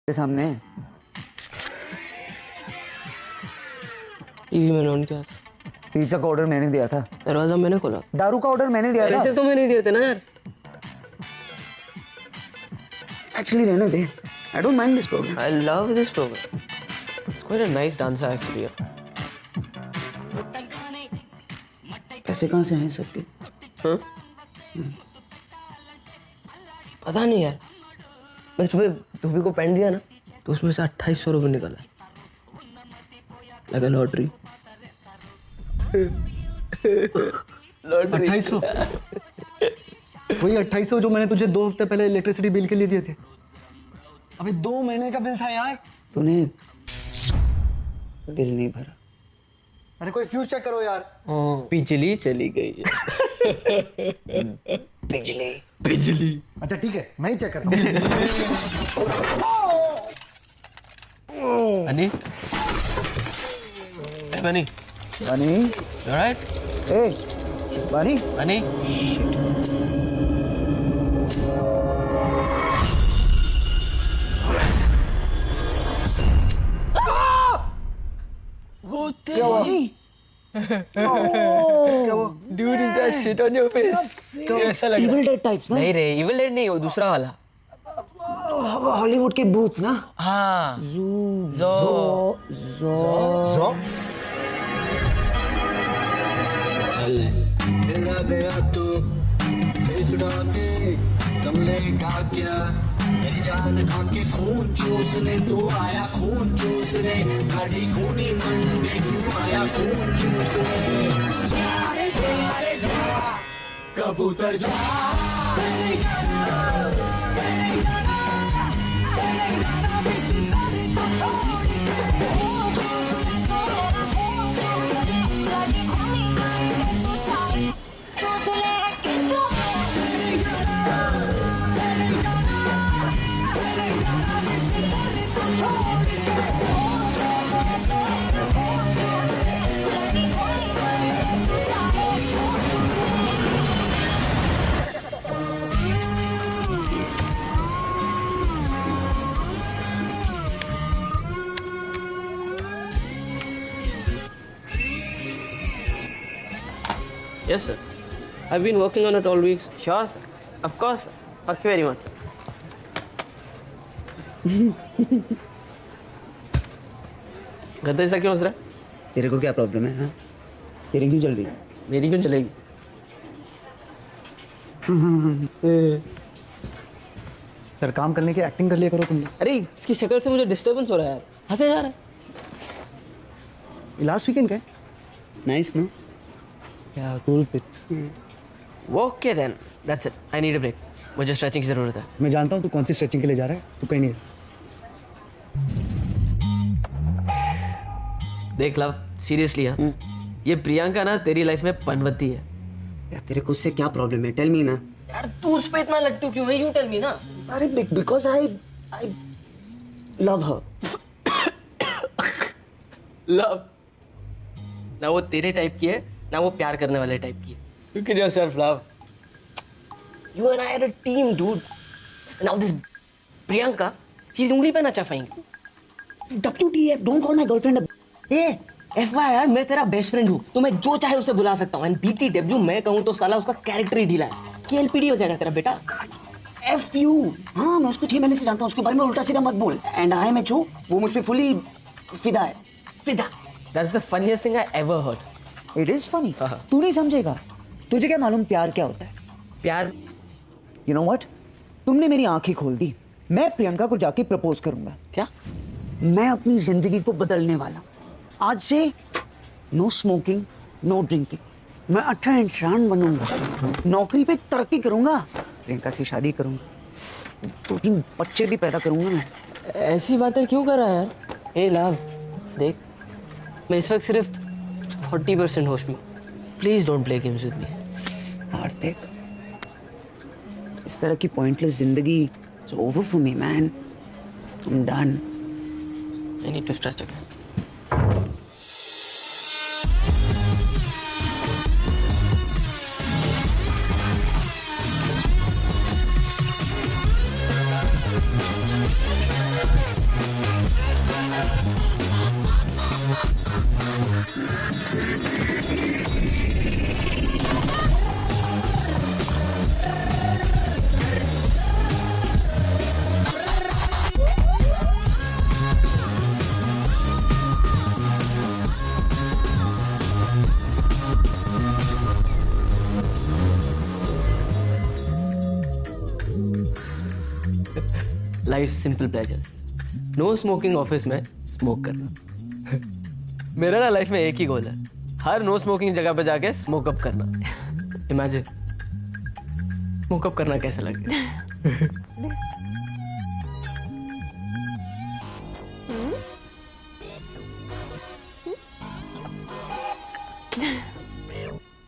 के सामने। टीवी मैंने ऑन किया था। पिज्जा का ऑर्डर मैंने दिया था। दरवाजा मैंने खोला। दारू का ऑर्डर मैंने दिया था। पैसे तो मैंने दिए थे ना यार। एक्चुअली रहने दे। I don't mind this program. I love this program. It's quite a nice dancer actually. पैसे कहाँ से हैं सबके? हाँ? पता नहीं यार। मैं सुबह धोबी को पैंट दिया ना तो उसमें से 2800 रुपये निकला। लगा लॉटरी। 2800 वही 2800 जो मैंने तुझे 2 हफ्ते पहले इलेक्ट्रिसिटी बिल के लिए दिए थे। अबे 2 महीने का बिल था यार। तूने बिल नहीं भरा। अरे कोई फ्यूज चेक करो यार। बिजली चली गई है। बिजली। बिजली। अच्छा ठीक है मैं ही चेक करता हूँ। बनी? Hey, बनी? बनी? You alright? ए, बनी? बनी? वो क्या हुआ? क्या हुआ? Dude, is that shit on your face? कैसा लग रहा Evil है? Dead types ना? नहीं रे, Evil Dead नहीं, वो दूसरा वाला। हॉलीवुड के भूत ना? हाँ। जू जो। जो मिला गया तू फेस उड़ा के कमले का क्या मेरी जान खा के खून चूसने तू आया खून चूसने गाड़ी खूनी मंडे क्यों आया खून चूसने जा रे जा कबूतर जा Yes, sir. I've been working on it all week. Sure, sir. Of course, sir. Thank you very much, sir. गद्दे से क्यों हंस रहा है? तेरे को क्या प्रॉब्लम है? हाँ? तेरी क्यों चल रही है? मेरी क्यों चलेगी? सर काम करने की एक्टिंग कर लिया करो तुम। अरे इसकी शक्ल से मुझे डिस्टर्बेंस हो रहा है यार। हंसे जा रहा है। लास्ट वीकेंड का नाइस नो? क्या cool pics. Okay then. That's it. I need a break. मुझे स्ट्रेचिंग की जरूरत है। मैं जानता हूँ तू कौन सी स्ट्रेचिंग के लिए जा रहा है। तू कहीं नहीं जा। देख लव, सीरियसली हाँ। ये प्रियंका ना तेरी लाइफ में पनवती है। यार तेरे को उससे क्या प्रॉब्लम है? टेल मी ना। यार तू उस पे इतना लट्टू क्यों है? यू टेल मी ना। अरे because I love her. Love ना वो तेरे टाइप की है ना वो प्यार करने वाले टाइप की है। Look at yourself, love. You and I are a team, dude. Now this Priyanka, she's उंगली पे नचा पाएंगी। WTF, don't call my girlfriend a... A, FYI, मैं तेरा बेस्ट फ्रेंड हूँ, तो मैं जो चाहे उसे बुला सकता हूँ। एंड BTW मैं कहूँ तो साला उसका कैरेक्टर ही ढीला है। KLPD हो जाएगा तेरा बेटा। F you. हाँ मैं उसको 6 महीने से जानता हूँ। उसके बारे में उल्टा सीधा मत बोल। एंड IMHO, वो मुझ पे फुली फिदा है। फिदा। That's the funniest thing I ever heard. It is funny. हाँ। तू नहीं समझेगा। तुझे क्या मालूम प्यार क्या होता है? प्यार यू नो व्हाट, तुमने मेरी आंखें खोल दी। मैं प्रियंका को जाके प्रपोज करूंगा। क्या? मैं अपनी जिंदगी को बदलने वाला हूं। आज से नो स्मोकिंग, नो ड्रिंकिंग। मैं अच्छा इंसान बनूंगा, नौकरी पे तरक्की करूंगा, प्रियंका से शादी करूंगा, 2-3 बच्चे भी पैदा करूंगा मैं। ऐसी बातें क्यों कर रहा है यार? ए लव, देख मैं इस वक्त सिर्फ 40% होश में। Please don't play games with me. और देख इस तरह की पॉइंटलेस जिंदगी it's over for me man. I am done. I need to stretch again. Life simple pleasures, no smoking office में स्मोक करना। मेरा ना लाइफ में एक ही गोल है, हर नो स्मोकिंग जगह पे जाके स्मोक अप करना। इमेजिन स्मोक अप करना कैसा लगेगा।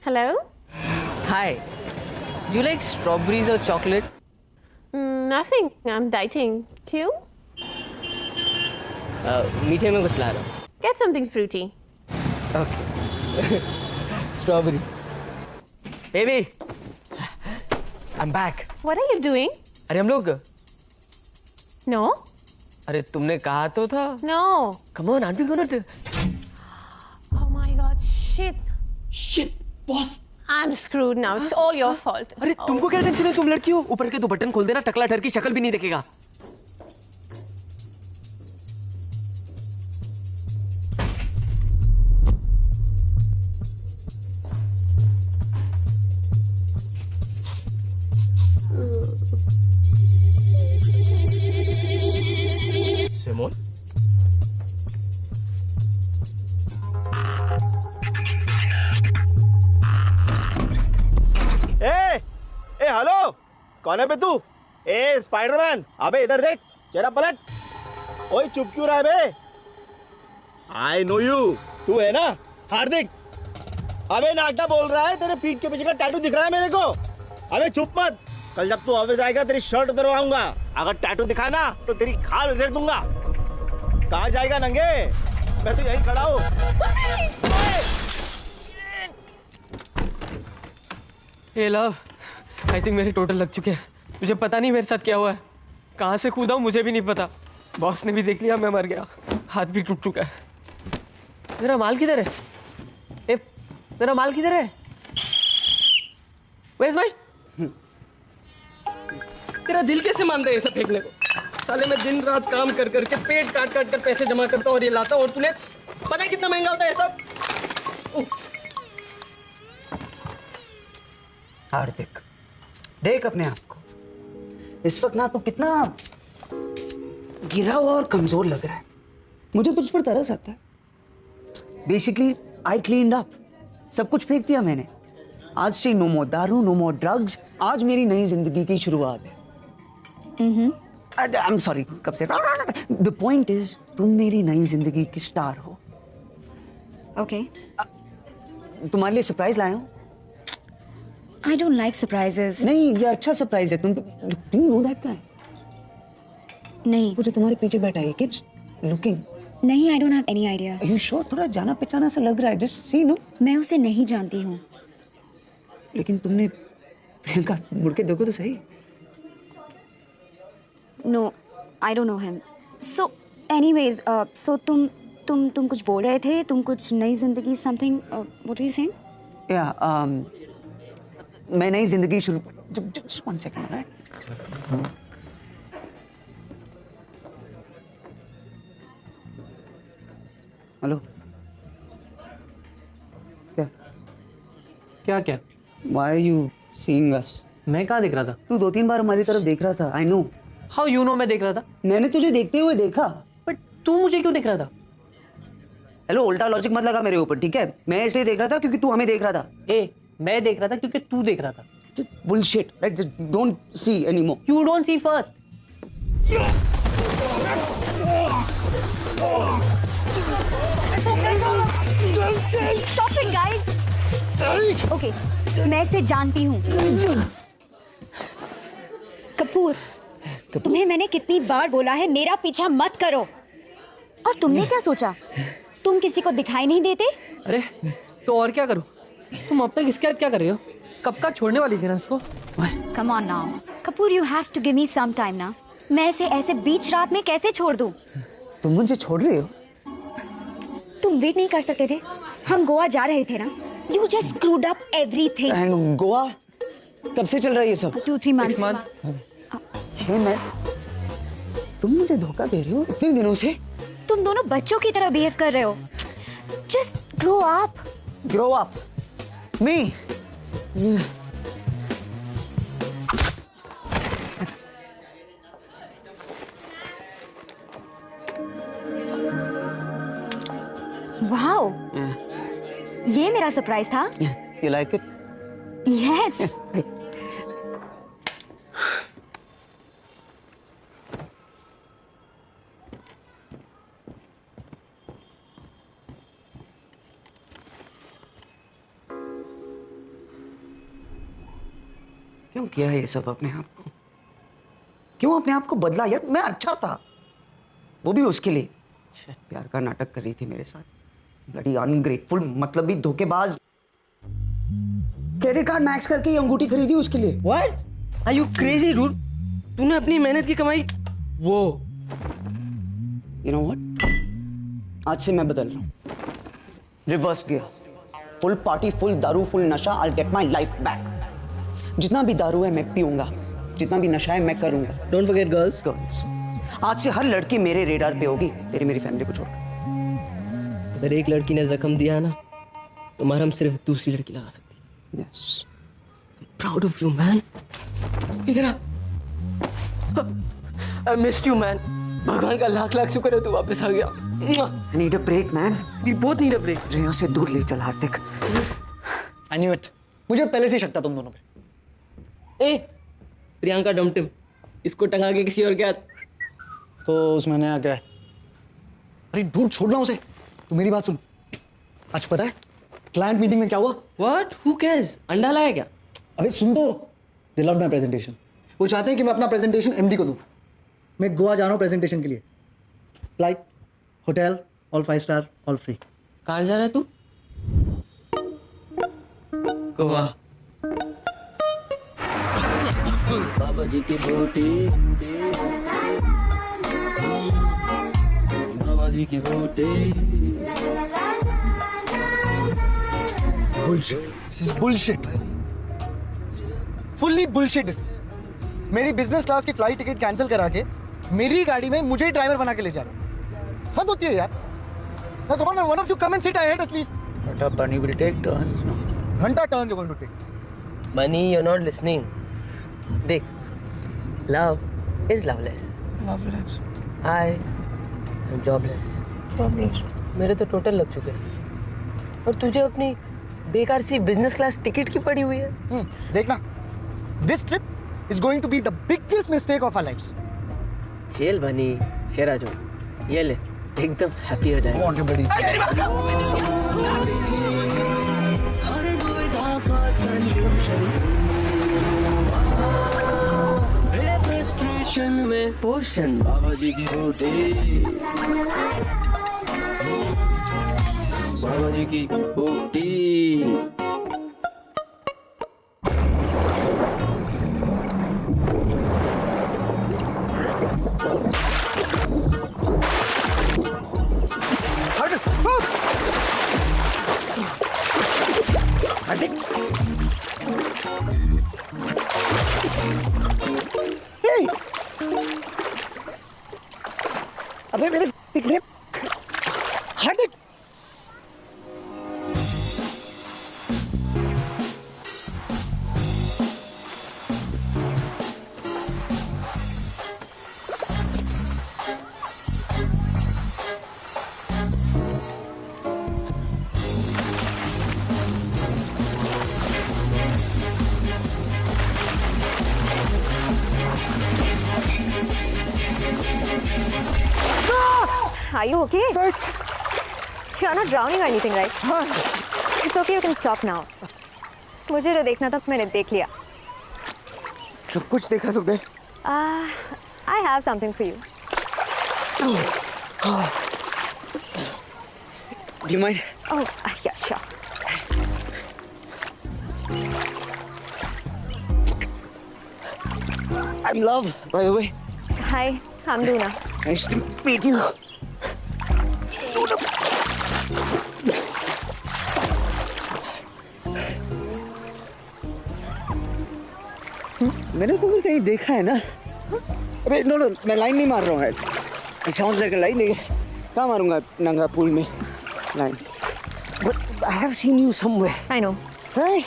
Hello? Hi, you like strawberries और chocolate? Nothing. I'm dieting. You? मीठे में कुछ ला रहा हूँ। Get something fruity. Okay. Strawberry. Baby, I'm back. What are you doing? अरे हम लोग, No? अरे तुमने कहा तो था। No. Come on, aren't we gonna do? Oh my god, shit. Shit, boss. I'm screwed now. It's all your fault. अरे तुमको क्या टेंशन है, तुम लड़की हो। ऊपर के 2 बटन खोल देना, टकला ठर की शक्ल भी नहीं दिखेगा। सिमोन, ए हेलो, कौन है बे तू? ए स्पाइडरमैन, अबे इधर देख, चेहरा पलट। ओए चुप क्यों रहा है बे? आई नो यू, तू है ना हार्दिक? अबे ना क्या बोल रहा है? तेरे पीठ के पीछे का टैटू दिख रहा है मेरे को। अबे चुप मत, कल जब तू ऑफिस आएगा तेरी शर्ट उतरवाऊंगा। अगर टैटू दिखा ना तो तेरी खाल उधेड़ दूंगा। कहाँ जाएगा नंगे? मैं तो यहीं खड़ा हूँ। हे लव, आई थिंक मेरे टोटल लग चुके हैं। मुझे पता नहीं मेरे साथ क्या हुआ है, कहाँ से कूदा हूँ मुझे भी नहीं पता। बॉस ने भी देख लिया मैं मर गया, हाथ भी टूट चुका है। मेरा माल किधर है? ए, मेरा माल किधर है? Where's my... तेरा दिल कैसे मानता है ये सब फेंकने को? साले मैं दिन रात काम कर करके पेट काट काट कर पैसे जमा करता हूँ और ये लाता हूँ, और तूने पता है कितना महंगा होता है ये सब? हार्दिक, देख अपने आप को, इस वक्त ना तू कितना गिरा हुआ और कमजोर लग रहा है। मुझे तुझ पर तरस आता है। बेसिकली आई क्लीन्ड अप, सब कुछ फेंक दिया मैंने। आज से नो मोर दारू, नो मोर ड्रग्स। आज मेरी नई जिंदगी की शुरुआत है। आई एम सॉरी, कब से? द पॉइंट इज, तुम मेरी नई जिंदगी की स्टार हो। Okay. तुम्हारे लिए सरप्राइज लाया हूँ। I don't like surprises. नहीं, ये अच्छा सरप्राइज है। तुम नो दैट गाय? नहीं, वो जो तुम्हारे पीछे बैठा है, कीप्स लुकिंग। नहीं, I don't have any idea. Are you sure? थोड़ा जाना पहचाना सा लग रहा है। Just see no. मैं उसे नहीं जानती हूँ। लेकिन तुमने प्रियंका, मुड़ के देखो तो सही। No, I don't know him. So, anyways, so तुम कुछ बोल रहे थे, तुम कुछ नई जिंदगी something, what were you saying? या मैं नई जिंदगी शुरू। just 1 second, right? हेलो, क्या क्या क्या? Why are you seeing us? मैं कहाँ देख रहा था? तू 2-3 बार हमारी तरफ देख रहा था। I know. How you know मैं देख रहा था? मैंने तुझे देखते हुए देखा। बट तू मुझे क्यों देख रहा था? हेलो, उल्टा लॉजिक मत लगा मेरे ऊपर, ठीक है? मैं ऐसे ही देख रहा था क्योंकि तू हमें देख रहा था। ए, मैं देख रहा था क्योंकि तू देख रहा था। Just bullshit, right? Just don't see anymore. You don't see first. Stop it, guys. Okay, मैं इसे जानती हूँ। कपूर, तुम्हें मैंने कितनी बार बोला है मेरा पीछा मत करो, और तुमने क्या सोचा? तुम किसी को दिखाई नहीं देते? अरे तो और क्या करूं? तुम अब तक इसके साथ क्या कर रहे हो? कब का छोड़ने वाली थी ना इसको? Come on now, Kapoor, you have to give me some time ना। मैं इसे ऐसे बीच रात में कैसे छोड़ दूं? तुम मुझे छोड़ रहे हो? तुम वेट नहीं कर सकते थे? हम गोवा जा रहे थे ना। You just screwed up everything. And Goa कब से चल रहा है ये सब? 2-3 months. 6 month. 6 महीने? तुम मुझे धोखा दे रहे हो इतने दिनों से? तुम दोनों बच्चों की तरह बिहेव कर रहे हो। Just grow up. Grow up. Me. ये मेरा सरप्राइज था. You like it? Yes. क्यों किया ये सब अपने आप को? क्यों अपने आप को बदला यार? मैं अच्छा था, वो भी उसके लिए. प्यार का नाटक कर रही थी मेरे साथ. ब्लडी अनग्रेटफुल, मतलब भी धोखेबाज. क्रेडिट कार्ड मैक्स करके ये अंगूठी खरीदी उसके लिए. What? Are you crazy, dude? तूने अपनी मेहनत की कमाई वो. You know what? आज से मैं बदल रहा हूँ. Reverse gear. Full party, full दारू, फुल नशा. I'll get my life back. जितना भी दारू है मैं पीऊंगा, जितना भी नशा है मैं करूंगा. Don't forget girls. गर्ल्स, आज से हर लड़की मेरे रेडार पे होगी, तेरी मेरी फैमिली को छोड़कर. अगर एक लड़की ने जख्म दिया है ना, तो मरहम सिर्फ दूसरी लड़की लगा सकती है. Yes. Proud of you, man. इधर आ. I missed you, man. भगवान का लाख लाख शुक्र है तू वापस आ गया. I need a break, man. We both need a break. मुझे यहाँ से दूर ले चल हार्दिक. I knew it. मुझे पहले से ही शक था तुम दोनों पे. ए, प्रियंका डमटिम, इसको टंगा के किसी और क्या? तो उसमें नया क्या है? अरे डूड छोड़ना उसे. तू मेरी बात सुन. आज पता है क्लाइंट मीटिंग में क्या हुआ? What? Who cares? अंडा लाया क्या? अबे सुन तो. They loved my presentation. वो चाहते हैं कि मैं अपना प्रेजेंटेशन एमडी को दूं. मैं गोवा जा रहा हूँ प्रेजेंटेशन के लिए. Flight, hotel, all 5 star, all free. कहाँ जा रहा है तू? गोवा. बाबा जी की बूटी, बाबा जी की बूटी. Bullshit. This is bullshit. Fully bullshit. This is. मेरी बिजनेस क्लास की फ्लाइट टिकट कैंसिल करा के मेरी गाड़ी में मुझे ही ड्राइवर बना के ले जा रहा हूँ. हद होती है यार. Now come on, one of you come and sit ahead at least. But Bunny will take turns. No? घंटा turns you're going to take. Bunny, you're not listening. देख, love is loveless. Loveless. I am jobless. Loveless. मेरे तो total लग चुके हैं. और तुझे अपनी बेकार सी बिजनेस क्लास टिकट की पड़ी हुई है. देखना. This trip is going to be the biggest mistake of our lives. चल बनी, शेरा जो, ये ले, एकदम हैप्पी हो जाएगा. Want you bloody. फ्रस्ट्रेशन में पोषण बाबा जी की बूटी, बाबा जी की बूटी. अबे मेरे दिखने हार्दिक. Are you okay? You're not drowning or anything, right? It's okay, you can stop now. मुझे जो देखना था मैंने देख लिया. सब कुछ देखा तुमने? I have something for you. Do you mind? Oh, yeah, sure. I'm Love, by the way. Hi, I'm Luna. Nice to meet you. Luna. मैंने तुम्हें कहीं देखा है ना? अबे नो नो, मैं लाइन नहीं मार रहा हूँ. It sounds like a line. कहाँ मारूंगा नंगा पूल में line? But I have seen you somewhere. I know. Right?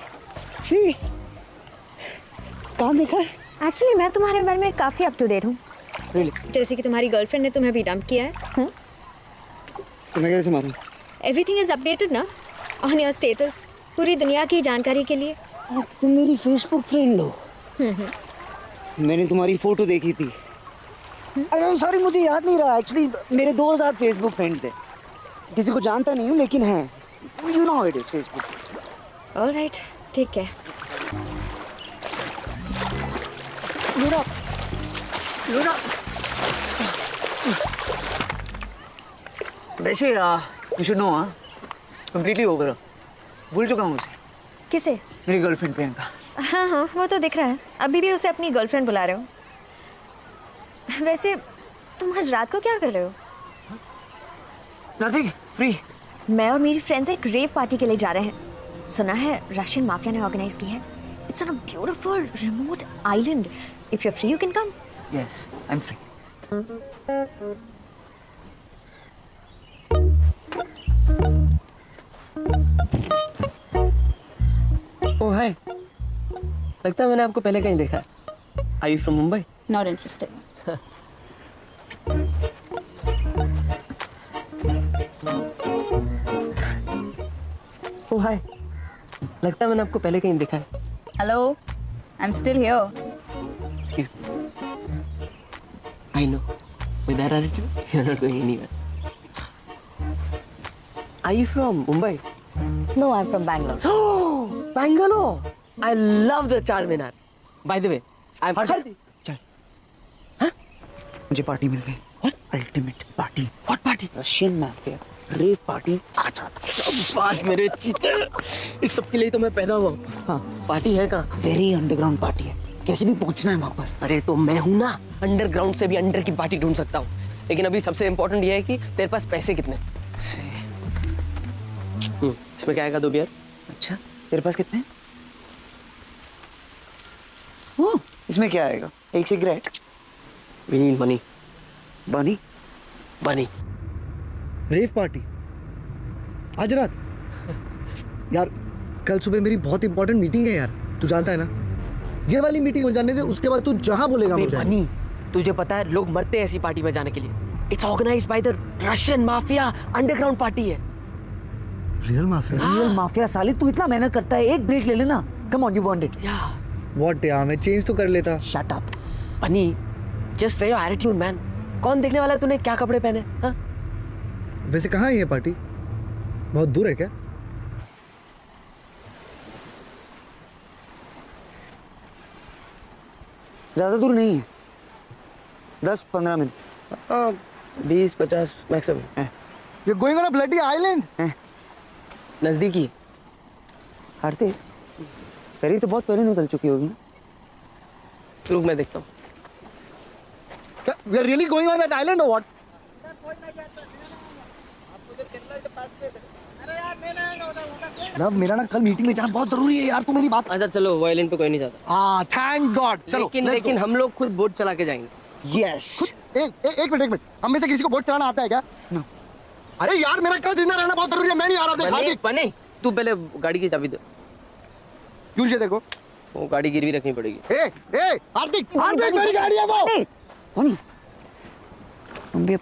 See? कहाँ देखा है? Actually, मैं तुम्हारे बारे में काफ़ी अप टू डेट हूँ. Really? जैसे कि तुम्हारी गर्लफ्रेंड ने तुम्हें भी डंप किया है. तो मैं कैसे मारूँ? Everything is updated ना? ऑन योर स्टेटस पूरी दुनिया की जानकारी के लिए। हाँ, तो तुम मेरी फेसबुक फ्रेंड हो। मैंने तुम्हारी फोटो देखी थी। आई एम सॉरी, मुझे याद नहीं रहा। एक्चुअली मेरे 2000 फेसबुक फ्रेंड्स हैं। किसी को जानता नहीं हूँ लेकिन हैं। You know it is Facebook. Alright, ठीक है। Luna, Luna. वैसे you should know, completely over. भूल चुका हूँ उसे। किसे? मेरी गर्लफ्रेंड प्रियंका। हाँ हाँ, वो तो दिख रहा है। अभी भी उसे अपनी गर्लफ्रेंड बुला रहे हो। वैसे तुम आज रात को क्या कर रहे हो? Nothing, free. मैं और मेरी फ्रेंड्स एक रेव पार्टी के लिए जा रहे हैं। सुना है रशियन माफिया ने ऑर्गेनाइज की है। It's on a beautiful remote island. If you are free you can come. Yes, I am free. Oh hi, लगता है मैंने आपको पहले कहीं देखा है। Are you from Mumbai? Not interested. Oh hi, लगता है मैंने आपको पहले कहीं देखा है। Hello, I am still here. Excuse me. I know. With that attitude, you're not going anywhere. Are you from Mumbai? No, I am from Bangalore. Oh, Bangalore. I love the Charminar. By the way, I'm Hardi. चल। मुझे party मिल गई। What? Ultimate party. What party? Russian mafia rave party. आ जाता। शाबाश मेरे चीते। इस सब के लिए तो मैं पैदा हुआ हूँ। हाँ, पार्टी है कहाँ? वेरी अंडरग्राउंड पार्टी है। कैसे भी पहुंचना है वहां पर। अरे तो मैं हूँ ना, अंडरग्राउंड से भी अंडर की पार्टी ढूंढ सकता हूँ। लेकिन अभी सबसे इम्पोर्टेंट ये है कि तेरे पास पैसे कितने। इसमें क्या आएगा? 2 बियर। अच्छा, तेरे पास कितने हैं? ओह, इसमें क्या आएगा? एक सिगरेट। We need money. बनी। Money. रेव पार्टी आज रात? यार कल सुबह मेरी बहुत इंपॉर्टेंट मीटिंग है यार, तू जानता है ना। ये वाली मीटिंग हो जाने दे, उसके बाद तू जहां बोलेगा मुझे। बनी, तुझे पता है लोग मरते हैं ऐसी पार्टी में जाने के लिए। It's organized by the Russian mafia. Underground party है। Real mafia? रियल माफिया साले, तू इतना मेहनत करता है, एक ब्रेक ले लेना। Come on, you want it. Yeah what यार, मैं चेंज तो कर लेता। Shut up. Bunny, just wear your attitude man. कौन देखने वाला है तूने क्या कपड़े पहने? हाँ? वैसे कहाँ है ये पार्टी? बहुत दूर है क्या? ज्यादा दूर नहीं है, 10-15 minute. 20-50 maximum. You're going on a bloody island? नजदीकी। हारते पहले तो बहुत पहले निकल चुकी होगी ना। रुक मैं देखता हूँ। We are really going on that island or what? Love, मेरा ना कल मीटिंग में जाना बहुत जरूरी है यार, तू मेरी बात। अच्छा चलो, वो आइलैंड पे कोई नहीं जाता। हाँ, थैंक गॉड। चलो लेकिन हम लोग खुद बोट चला के जाएंगे। यस। एक मिनट। हम में से किसी को बोट चलाना आता है क्या? No. अरे यार मेरा कल जिंदा रहना बहुत जरूरी है, मैं नहीं आ रहा। देख बने, हार्दिक, बने, तू पहले गाड़ी की चाबी दे। क्यों ये देखो। वो गाड़ी गिरवी रखनी पड़ेगी। हार्दिक मेरी गाड़ी है वो। बनी, तुम भी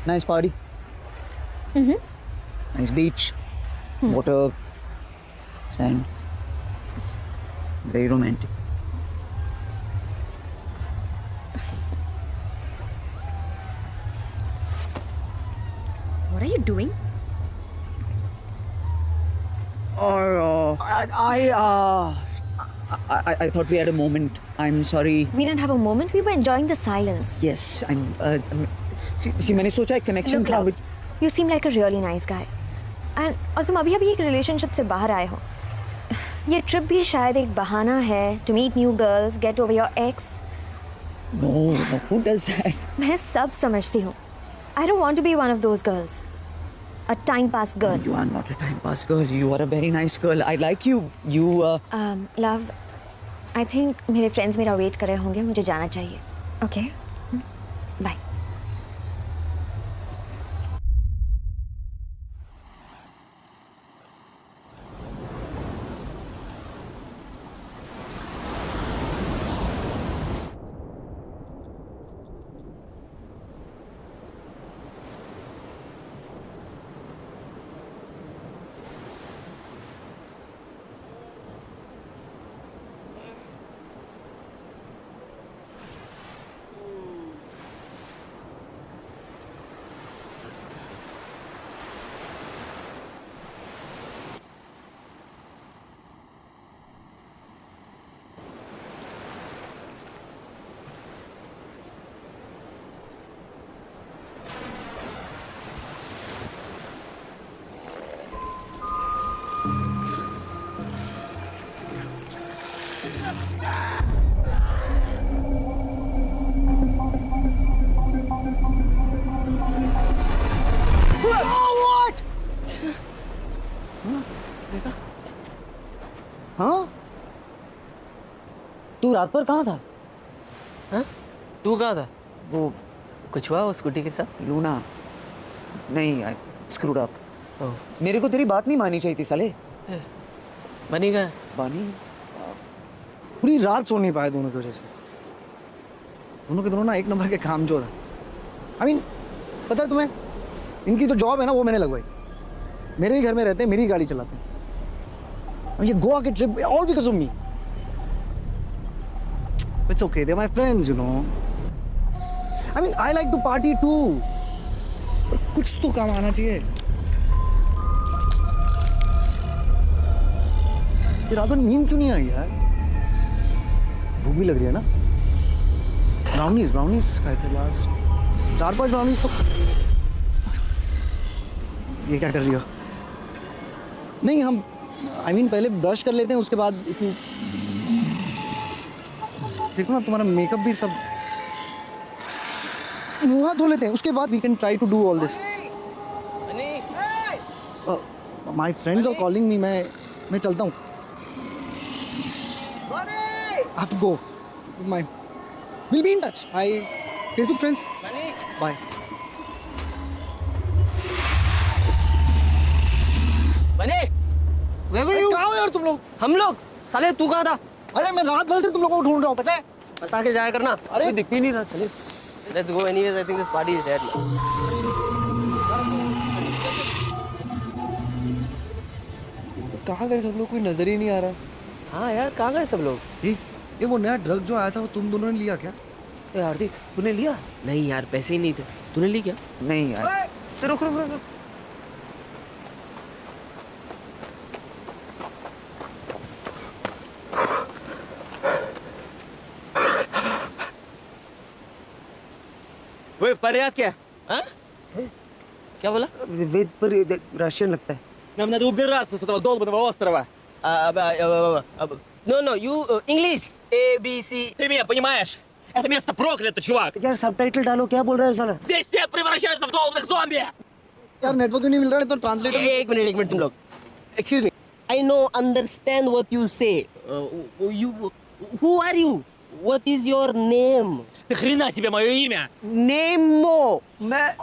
Nice party. Nice beach. Water. Sand. Very romantic. What are you doing? I thought we had a moment. I'm sorry. We didn't have a moment. We were enjoying the silence. Yes, see, मैंने सोचा एक connection Look, था. love, you seem like a really nice guy. And और तुम अभी एक relationship से बाहर आए हो. ये ट्रिप भी शायद एक बहाना है to meet new girls, get over your ex. No, who does that? मैं सब समझती हूँ. I don't want to be one of those girls. A time pass girl. You are not a time pass girl. You are a very nice girl. I like you. You. Love, I think मेरे friends मेरा wait कर रहे होंगे. मुझे जाना चाहिए. Okay? Bye. हाँ? तू रात पर कहाँ था? हाँ? तू कहाँ था? वो कुछ हुआ वो स्कूटी के साथ? लूना नहीं, आई स्क्रूड अप. ओह, मेरे को तेरी बात नहीं मानी चाहिए थी साले. बनी गया? बानी. पूरी रात सो नहीं पाए दोनों की वजह से. दोनों के दोनों ना एक नंबर के कामचोर हैं. आई मीन पता है तुम्हें, इनकी जो जॉब है ना वो मैंने लगवाई. मेरे ही घर में रहते हैं, मेरी ही गाड़ी चलाते हैं. और ये गोवा के trip all because of me. It's okay, they are my friends, you know. I mean I like to party too. कुछ तो काम आना चाहिए. ये रात में नींद क्यों नहीं आई यार? भूख भी लग रही है ना. ब्राउनीज खाए थे लास्ट. 4-5 ब्राउनीज तो. ये क्या कर रही हो? नहीं, हम आई मीन पहले ब्रश कर लेते हैं, उसके बाद इतनी देखो ना तुम्हारा मेकअप भी सब. मुँह हाथ धो लेते हैं, उसके बाद we can try to do all this. My friends are calling me. मैं चलता हूँ. I have to go. We'll be in touch. Hi, Facebook friends. Bye. बने? कहाँ हो यार तुम लोग? हम लोग? साले तू कहाँ था? अरे मैं रात भर से तुम लोगों को ढूंढ रहा हूँ, पता है? बता के जाया करना. अरे दिख भी नहीं रहा साले. Let's go anyways. I think this party is dead now. कहाँ गए सब लोग? कोई नजर ही नहीं आ रहा. हाँ यार, कहाँ गए सब लोग? ये वो नया ड्रग जो आया था वो तुम दोनों ने लिया क्या? ए हार्दिक, तूने लिया? नहीं यार, पैसे ही नहीं थे. तूने ली क्या? नहीं यार. रुक. वे फरियाद क्या? हाँ? क्या बोला? वेद पर रशियन लगता है. Нам надо убираться с этого долбанного острова. No, you English A B C. Ты меня понимаешь? Это место проклято, чувак. यार सबटाइटल डालो. क्या बोल रहा है साला? Здесь все превращаются в долбанных зомби. यार नेटवर्क नहीं मिल रहा है तो ट्रांसलेटर. एक मिनट तुम लोग. Excuse me. I know, understand what you say. Who are you? What is your name? Ты хрена тебе мое имя? Nemo. मैं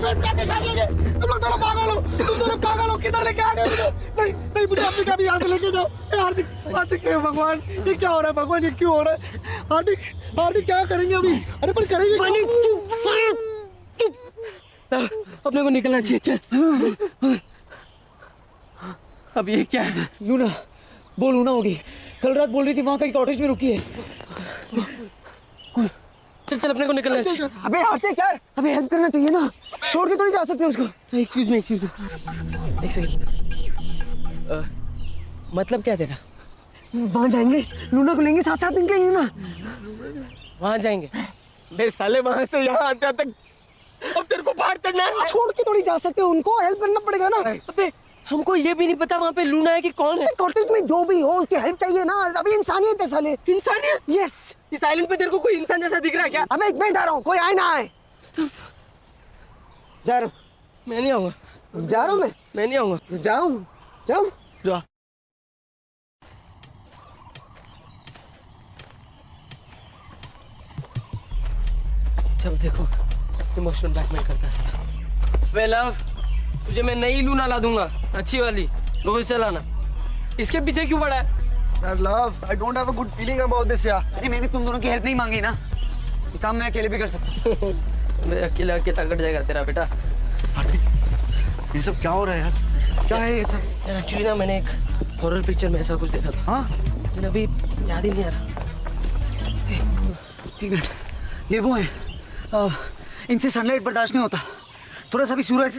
तुम लोग दोनों पागल हो, तुम दोनों पागल हो, किधर लेके आ गए मुझे? नहीं नहीं, मुझे अपनी कभी यहाँ से लेके जाओ। ए हार्दिक, हार्दिक, हे भगवान, ये क्या हो रहा है भगवान, ये क्यों हो रहा है? हार्दिक, हार्दिक, क्या करेंगे अभी? अरे पर करेंगे क्या? अपने को निकलना चाहिए, चल। अब ये क्या है? लूना, वो लूना होगी। कल रात बोल रही थी वहाँ कहीं कॉटेज में रुकी है। चल चल, अपने को निकलना चाहिए। अबे हार्दिक यार, अबे हेल्प करना चाहिए ना, छोड़ के थोड़ी जा सकते उसको। एक्सक्यूज मी, एक सेकंड। मतलब क्या तेरा? वहाँ जाएंगे, लूना को लेंगे, साथ साथ निकलेंगे ना। वहां जाएंगे? बे साले, वहां से यहाँ आते आते अब तेरे को बाहर करना है। छोड़ के थोड़ी जा सकते, उनको हेल्प करना पड़ेगा ना। अबे हमको ये भी नहीं पता वहाँ पे लूना है कि कौन है। कॉटेज में जो भी हो उसकी हेल्प चाहिए ना, अभी इंसानियत है साले। इंसानियत? यस। इस आइलैंड पे तेरे को कोई इंसान जैसा दिख रहा है क्या? अबे मैं जा रहा हूँ, कोई आए ना आए। जा रहा मैं नहीं आऊंगा, हूँ, जा रहा हूँ मैं नहीं आऊंगा। जाऊँ, जाऊँ। जा। जब देखो इमोशनल ब्लैकमेल करता है। वे लव, तुझे मैं नई लूना ला दूंगा, अच्छी वाली, रोज चलाना। इसके पीछे क्यों पड़ा है? यार love, I don't have a good feeling about this यार। अरे मैंने तुम दोनों की हेल्प नहीं मांगी ना, ये काम मैं अकेले भी कर सकता हूँ। मैं अकेला अकेला कट जाएगा तेरा बेटा। हार्दिक, ये सब क्या हो रहा है यार? क्या है ये सब? यार एक्चुअली ना, मैंने एक हॉरर पिक्चर में ऐसा कुछ देखा था। हाँ? लेकिन अभी याद ही नहीं आ रहा। एक मिनट, ये वो है, इनसे सनलाइट बर्दाश्त नहीं होता, थोड़ा सा भी सूरज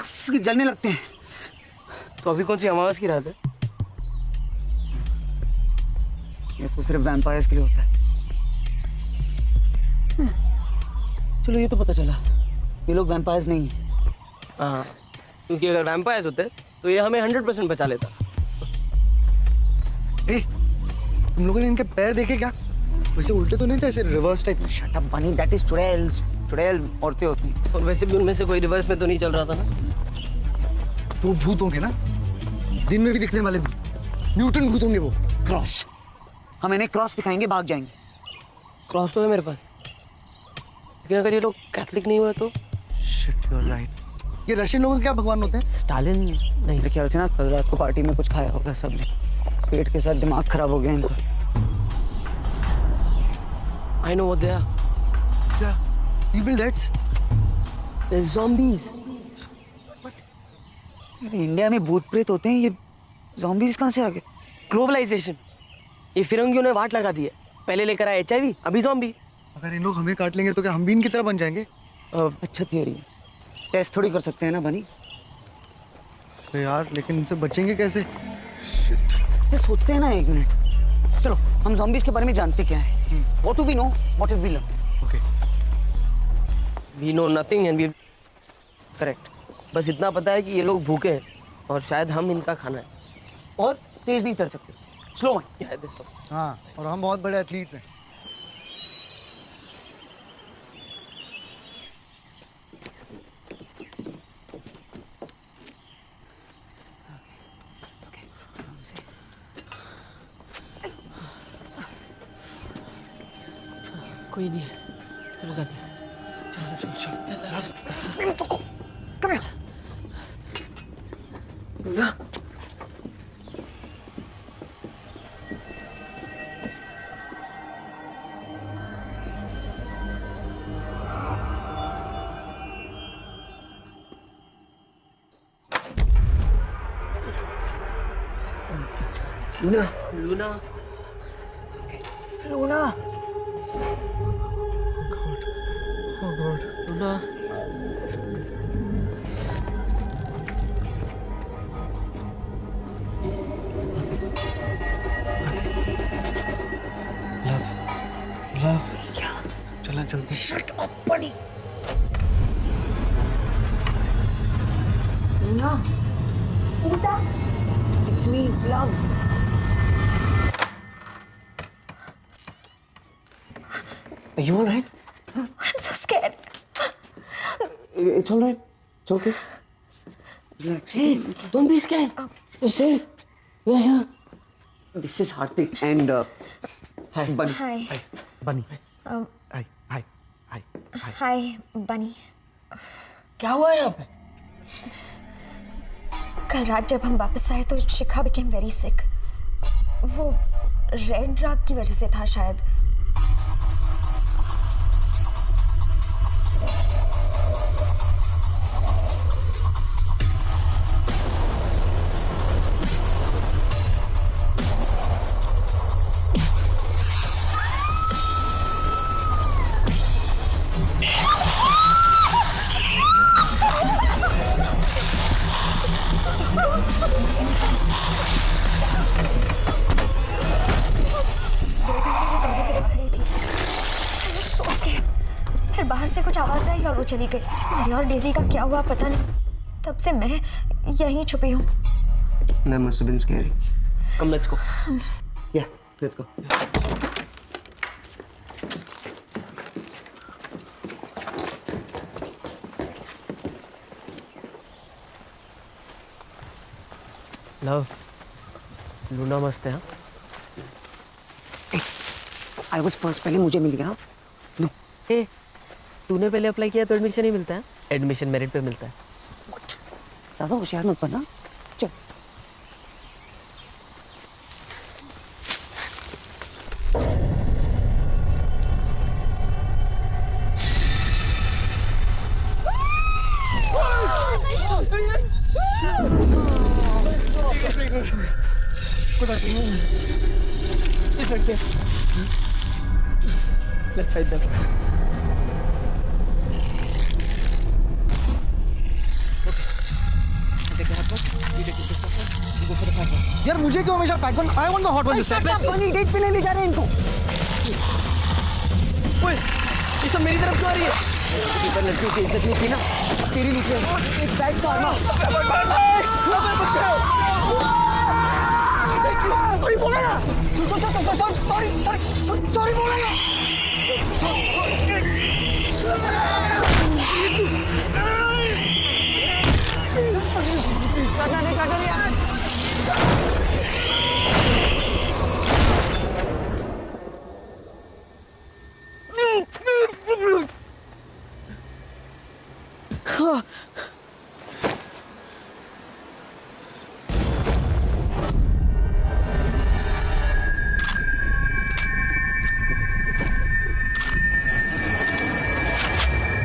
से जलने लगते हैं। तो अभी कौन सी अमावस की रात है? ये तो सिर्फ वैम्पायर्स के लिए होता है। चलो ये तो पता चला, ये लोग वैम्पायर्स नहीं है। हाँ, क्योंकि अगर वैम्पायर्स होते तो ये हमें 100% बचा लेता। ए, तुम लोगों ने इनके पैर देखे क्या? वैसे उल्टे तो नहीं थे, ऐसे रिवर्स टाइप। शट अप बनी, दैट इज चुड़ैल्स, चुड़ैल औरतें होती हैं। और वैसे भी उनमें से कोई रिवर्स में तो नहीं चल रहा था ना। तो भूत होंगे ना, दिन में भी दिखने वाले भी, म्यूटेंट भूत होंगे वो। क्रॉस, हम इन्हें क्रॉस दिखाएंगे, भाग जाएंगे। क्रॉस तो है मेरे पास, लेकिन अगर ये लोग कैथलिक नहीं हुए तो? Shit, you are right. ये रशियन लोगों के क्या भगवान होते हैं? स्टालिन नहीं। मेरे ख्याल से ना कल रात को पार्टी में कुछ खाया होगा सबने, पेट के साथ दिमाग खराब हो गया इनका। I know what they are. क्या? Evil Deads? They're zombies. India में भूत प्रेत होते हैं, ये ज़ॉम्बीज़ कहाँ से आ गए? ग्लोबलाइजेशन, ये फिरंगियों ने वाट लगा दी है। पहले लेकर आए HIV, अभी ज़ॉम्बी। अगर इन लोग हमें काट लेंगे तो क्या हम भी इनकी तरह बन जाएंगे? अच्छा थियरी है, टेस्ट थोड़ी कर सकते हैं ना बनी। तो यार लेकिन इनसे बचेंगे कैसे? ये सोचते हैं ना, एक मिनट, चलो हम ज़ॉम्बीज़ के बारे में जानते क्या है। What do we know? What have we learned? Okay. We know nothing and we correct. बस इतना पता है कि ये लोग भूखे हैं और शायद हम इनका खाना है। और तेज नहीं चल सकते, स्लो है। क्या है दोस्तों? हाँ, और हम बहुत बड़े एथलीट्स हैं। कोई नहीं है, चलो जाते हैं। चलो चलो चलो। Come here. Luna, Luna, Luna, Luna, Oh God. Luna. Love, love. चलना जल्दी। Shut up, bunny. Luna. It's me, love. Are you alright? I'm so scared. It's alright. It's okay. Relax. Hey, don't be scared. You're safe. We're here. This is Hardik and Bunny. Hi. Bunny. Hi. Hi. Hi. Hi. Hi, Bunny. क्या हुआ यहाँ पे? कल रात जब हम वापस आए तो शिखा became very sick. वो रेड ड्रग की वजह से था शायद. फिर बाहर से कुछ आवाज आई और वो चली गई. मुझे और डेजी का क्या हुआ पता नहीं. तब से मैं यहीं छुपी हूँ. That must have been scary. Come, let's go. Yeah, let's go. Love. Luna मस्त है हाँ? I was first. पहले मुझे मिल गया. No. ए, तूने पहले अप्लाई किया तो एडमिशन ही मिलता है. एडमिशन मेरिट पे मिलता है. ज़्यादा होशियार मत बना. चल. Let's fight them. यार मुझे क्यों हमेशा pack one? I want the hot one this time. पानी डेट पे ले जा रहे हैं इनको. ओए, ये सब मेरी तरफ क्यों आ रही है? पर लड़की की इज्जत नहीं की ना. तेरी नीचे एक बैग मारना. सॉरी बोला ना. सॉरी बोला ना. काटा नहीं यार.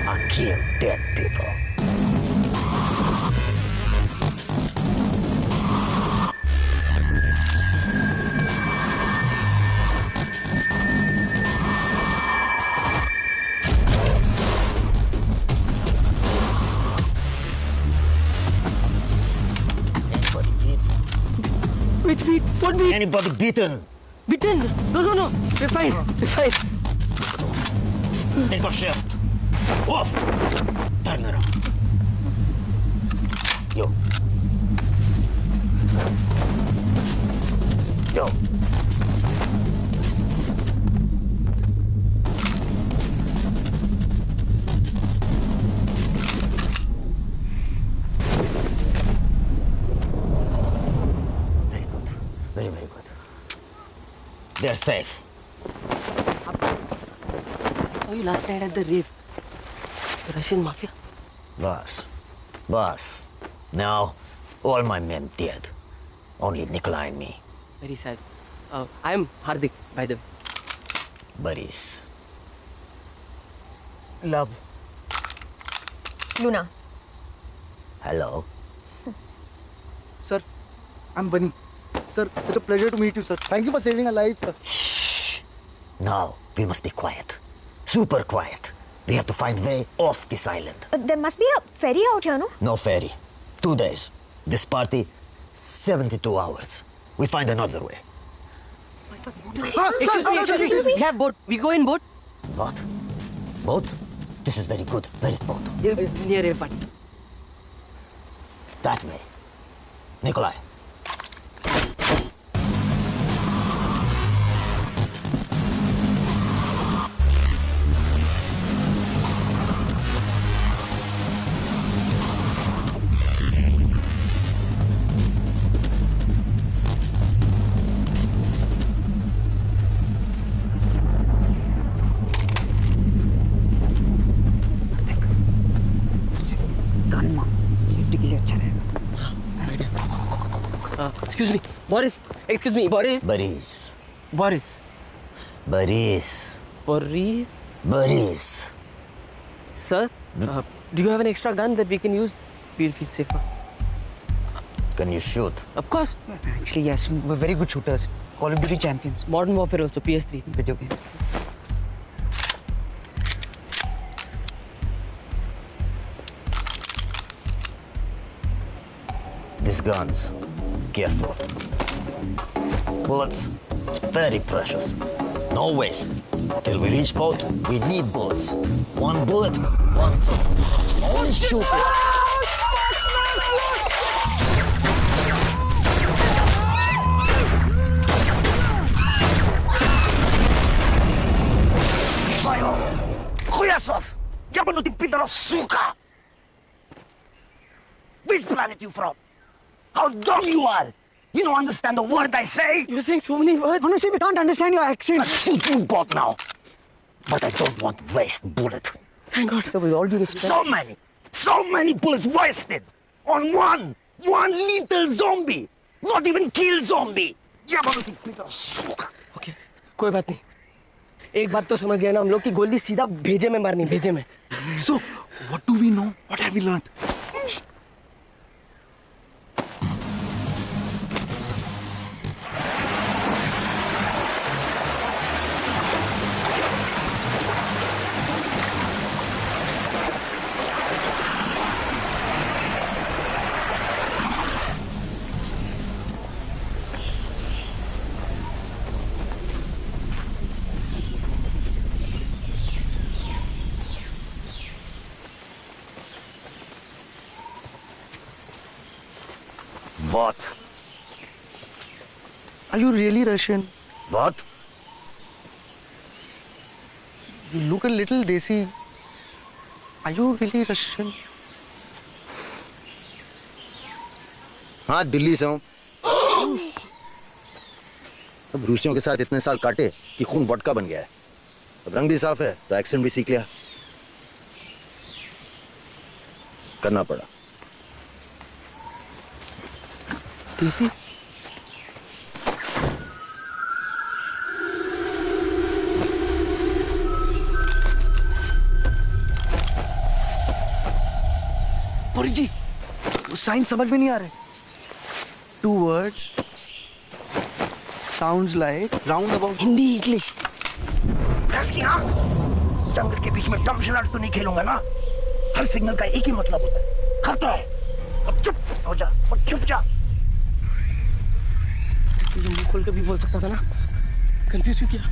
I kill dead people. Which beat? What beat? Anybody beaten? Beaten? No. We're fine. We're fine. Take off shift. Off. Turn around. Yo. Yo. Very good. Very, very good. They're safe. Saw you last night at the rave. The Russian mafia. Boss. Now, all my men dead. Only Nikolai and me. Very sad. I'm Hardik, by the way. Boris. Love. Luna. Hello. Sir, I'm Bunny. Sir, such a pleasure to meet you, sir. Thank you for saving our lives, sir. Now, we must be quiet. Super quiet. We have to find way off this island. There must be a ferry out here, no? No ferry. 2 days. This party, 72 hours. We find another way. Excuse me. We have boat. We go in boat. What? Boat? This is very good. Where is boat? Near a party. That way. Nikolai. Gun मार safety के लिए अच्छा रहेगा. Excuse me, Boris. Excuse me, Boris. Boris. Boris. Boris. Boris. Boris. Sir, do you have an extra gun that we can use? We'll feel safer. Can you shoot? Of course. Actually, yes, we're very good shooters. Call of Duty champions. Modern Warfare also, PS3. Video games. These guns, careful. Bullets, very precious. No waste. Till we reach boat, we need bullets. One bullet, one zone. Only shoot it. Chuyasos! Diabo no te pidaro suka! Which planet you from? How dumb you are! You don't understand the word I say! You're saying so many words. Honestly, we can't understand your accent. Shoot you both now. But I don't want waste bullet. Thank God. So with all due respect... So many bullets wasted on one little zombie. Not even kill zombie. Okay, कोई बात नहीं. एक बात तो समझ गए ना हम लोग कि गोली सीधा भेजे में मारनी, भेजे में. So, what do we know? What have we learned? What? Are you really Russian? What? You look a little desi. Are you really Russian? हाँ दिल्ली से हूँ. अब रूसियों के साथ इतने साल काटे कि खून वोडका बन गया है. अब रंग भी साफ है तो एक्सेंट भी सीख लिया. करना पड़ा. देसी. परी जी, वो साइन समझ में नहीं आ रहे. 2 words. Sounds like roundabout. Hindi English. जंगल के बीच में डम शराट तो नहीं खेलूंगा ना. हर सिग्नल का एक ही मतलब होता है. खतरा है. अब चुप हो जा और चुप जा. तुझे मुंह खोल के भी बोल सकता था ना. कंफ्यूज क्यों किया?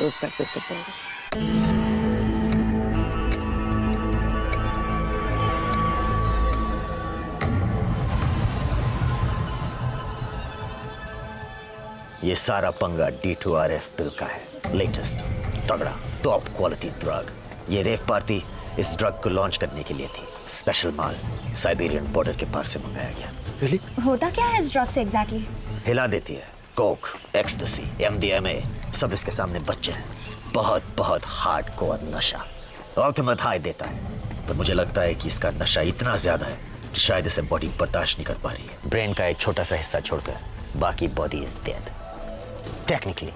रोज प्रैक्टिस करता हूँ. ये सारा पंगा D2RF पिल का है, लेटेस्ट तगड़ा टॉप क्वालिटी ड्रग। ये रेव पार्टी इस ड्रग को लॉन्च करने के लिए थी। स्पेशल माल साइबेरियन बॉर्डर के पास से मंगाया गया। होता क्या है इस ड्रग से एग्जैक्टली? हिला देती है। कोक, एक्सटेसी, MDMA सब इसके सामने बच्चे हैं। बहुत बहुत हार्डकोर नशा, अल्टीमेट हाई देता है। पर मुझे लगता है कि इसका नशा इतना ज्यादा है कि शायद इसे बॉडी बर्दाश्त नहीं कर पा रही है। ब्रेन का एक छोटा सा हिस्सा छोड़कर बाकी बॉडी इज डेड। टेक्निकली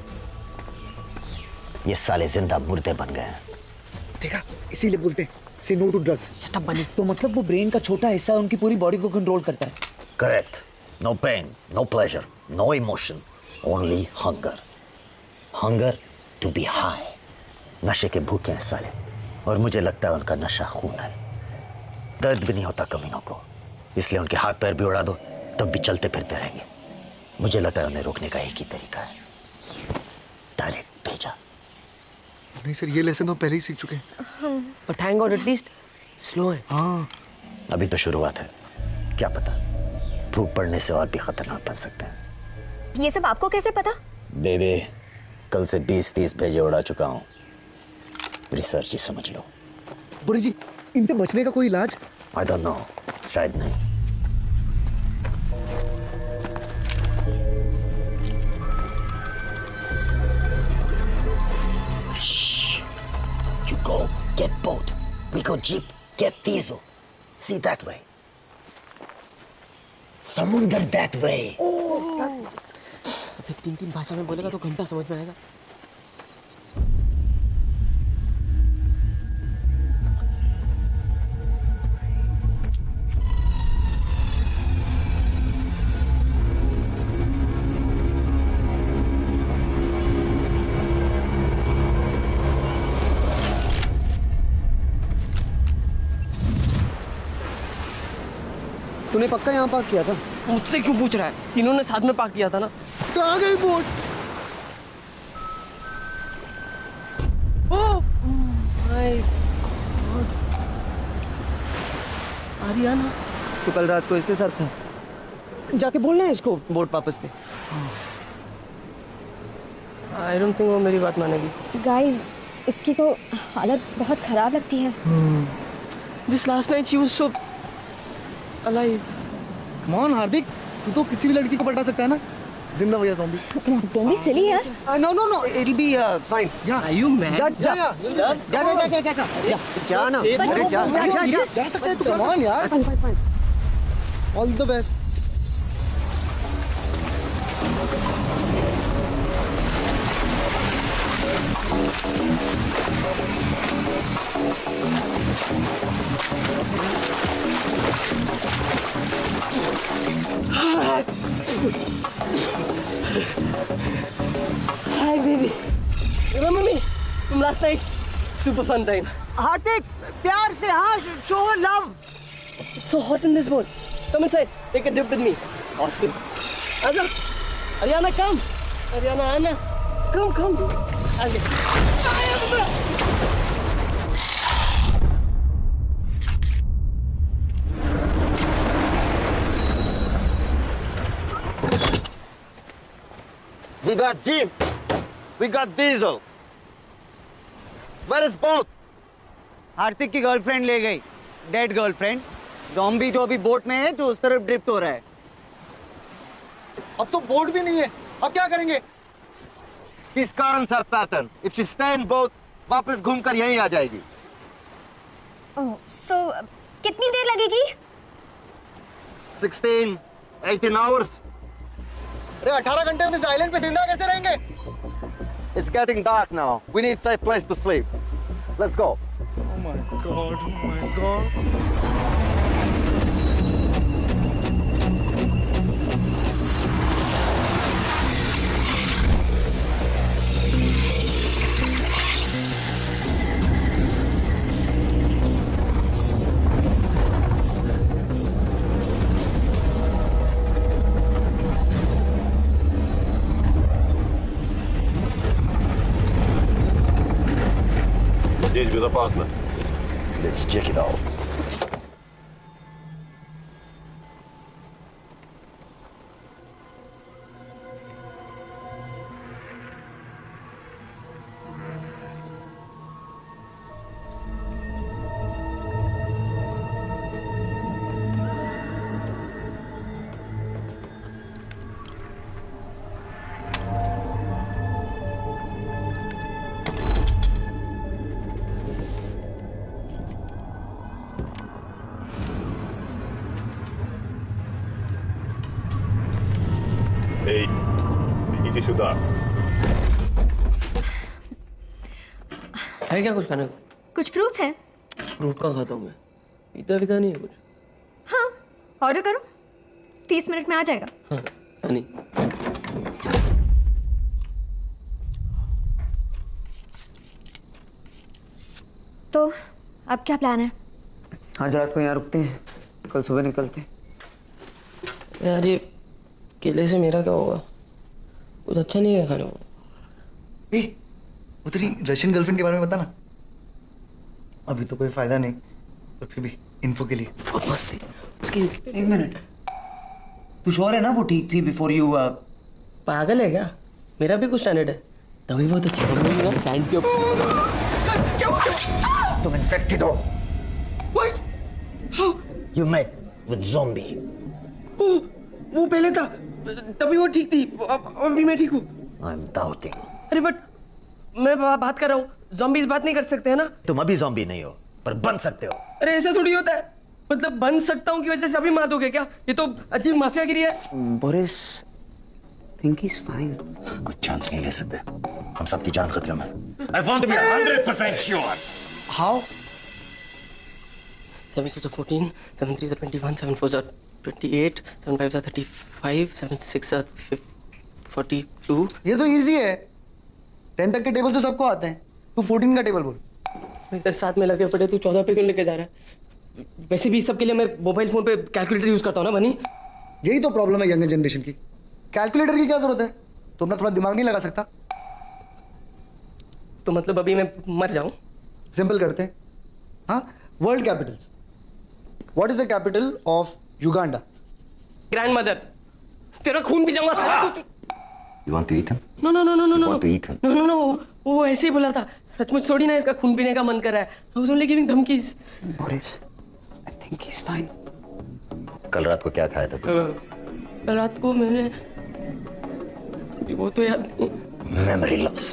ये साले जिंदा मुर्दे बन गए हैं। देखा, इसीलिए बोलते हैं से नो टू ड्रग्स। शट बनी। तो मतलब वो ब्रेन का छोटा हिस्सा उनकी पूरी बॉडी को कंट्रोल करता है। Correct. No pain, no pleasure, no emotion, only hunger. Hunger to be high. नशे के भूखे हैं साले, और मुझे लगता है उनका नशा खून है। दर्द भी नहीं होता कमीनों को, इसलिए उनके हाथ पैर भी उड़ा दो तब भी चलते फिरते रहेंगे। मुझे लगता है उन्हें रोकने का एक ही तरीका है, डायरेक्ट भेजा। नहीं सर, ये लेसन तो पहले ही सीख चुके हैं। पर थैंक गॉड एटलीस्ट स्लो है। हाँ, अभी तो शुरुआत है, क्या पता भूख पड़ने से और भी खतरनाक बन सकते हैं। ये सब आपको कैसे पता? बेबे, कल से 20-30 भेजे उड़ा चुका हूँ। रिसर्च ही समझ लो। बुरी जी, इनसे बचने का कोई इलाज? आई डोंट नो, शायद नहीं। You go get boat. We go jeep. Get diesel. See that way. समुंदर that way. फिर 3 भाषा में बोलेगा तो घंटा समझ में आएगा। तूने पक्का यहाँ पार्क किया था? मुझसे क्यों पूछ रहा है? तीनों ने साथ में पार्क किया था ना। कहाँ गई boat? Oh my God, Ariana. तो कल रात को इसके साथ था। जाके बोलना है इसको बोट वापस दे। आई डोंट थिंक वो मेरी बात मानेगी। गाइस, इसकी तो हालत बहुत खराब लगती है। Just last night she was so alive. Come on, हार्दिक, तू तो किसी भी लड़की को पलटा सकता है ना? जिंदा हो गया ज़ॉम्बी। Don't be silly यार। No, no, no, It'll be fine. Yeah. Are you mad? जा जा ना। अरे जा सकते हैं। Come on यार। All the best. Hi baby. Remember me from last night? Super fun time. हार्दिक, प्यार से हाँ, show her love. It's so hot in this boat. Come inside. Take a dip with me. Awesome. Aja. Ariana, come. Ariana, Anna. Come, come. Aja. We got jeep. We got diesel. Where is boat? हार्दिक की girlfriend ले गई, dead girlfriend. Zombie जो अभी boat में है, जो उस तरफ ड्रिफ्ट हो रहा है। अब तो बोट भी नहीं है, अब क्या करेंगे? His currents are pattern. If she stay in boat, वापस घूमकर यहीं आ जाएगी। ओह, so कितनी देर लगेगी? 16, 18 hours. अरे 18 घंटे हम इस आइलैंड पे जिंदा कैसे रहेंगे? It's getting dark now. We need safe place to sleep. Let's go. Oh my god, oh my god. Здесь безопасно. Let's check it out. এই কিছু সুদা है क्या कुछ खाने को? कुछ फ्रूट्स हैं? फ्रूट का खाता हूँ मैं, पीता वीता नहीं है कुछ। हाँ, ऑर्डर करो, 30 मिनट में आ जाएगा। हाँ नहीं। तो अब क्या प्लान है? आज रात को यहाँ रुकते हैं, कल सुबह निकलते हैं। यार ये केले से मेरा क्या होगा? कुछ अच्छा नहीं है खाने को। ए, वो तेरी रशियन गर्लफ्रेंड के बारे में बता ना। अभी तो कोई फायदा नहीं, पर फिर भी इन्फो के लिए। बहुत मस्त थी उसकी। एक मिनट, तू श्योर है ना वो ठीक थी बिफोर यू? पागल है क्या? मेरा भी कुछ स्टैंडर्ड है, तभी बहुत अच्छी बनी ना सैंड के ऊपर। तुम इन्फेक्टेड हो। You met with zombie. वो पहले था, तभी वो ठीक थी, अभी मैं ठीक हूँ। I'm doubting. अरे बट मैं बात कर रहा हूँ, zombies बात नहीं कर सकते हैं ना? तुम अभी zombie नहीं हो, पर बन सकते हो। अरे ऐसा थोड़ी होता है, मतलब बन सकता हूँ की वजह से अभी मार दोगे क्या? ये तो अजीब माफियागिरी है। Boris, think he is fine. कोई चांस नहीं ले सकते, हम सबकी जान खतरे में। I want to be 100% sure. How? 7 2 14, 7 3 21, 7 4 28, 7 5 35, 7 6 42। ये तो इजी है, 10 तक के टेबल तो सबको आते हैं। तू 14 का टेबल बोल। इधर साथ में लगे पड़े, तू 14 पे क्यों लेके जा रहा है? वैसे भी सबके लिए मैं मोबाइल फोन पे कैलकुलेटर यूज करता हूँ ना बनी। यही तो प्रॉब्लम है यंगर जनरेशन की। कैलकुलेटर की क्या जरूरत है? तुम अपना थोड़ा दिमाग नहीं लगा सकता? तो मतलब अभी मैं मर जाऊं? सिंपल करते हैं। हाँ, world Capitals. What is the capital of Uganda? Grand mother, तेरा खून पी जाऊंगा साला तू। You want to eat him? No no no no no no Want to eat him? No no no, वो ऐसे ही बोला था। सचमुच थोड़ी ना इसका खून पीने का मन कर रहा है। I was only giving धमकीज। Boris, I think he is fine. कल रात को क्या खाया था तू? कल रात को मैंने, वो तो याद नहीं। Memory loss.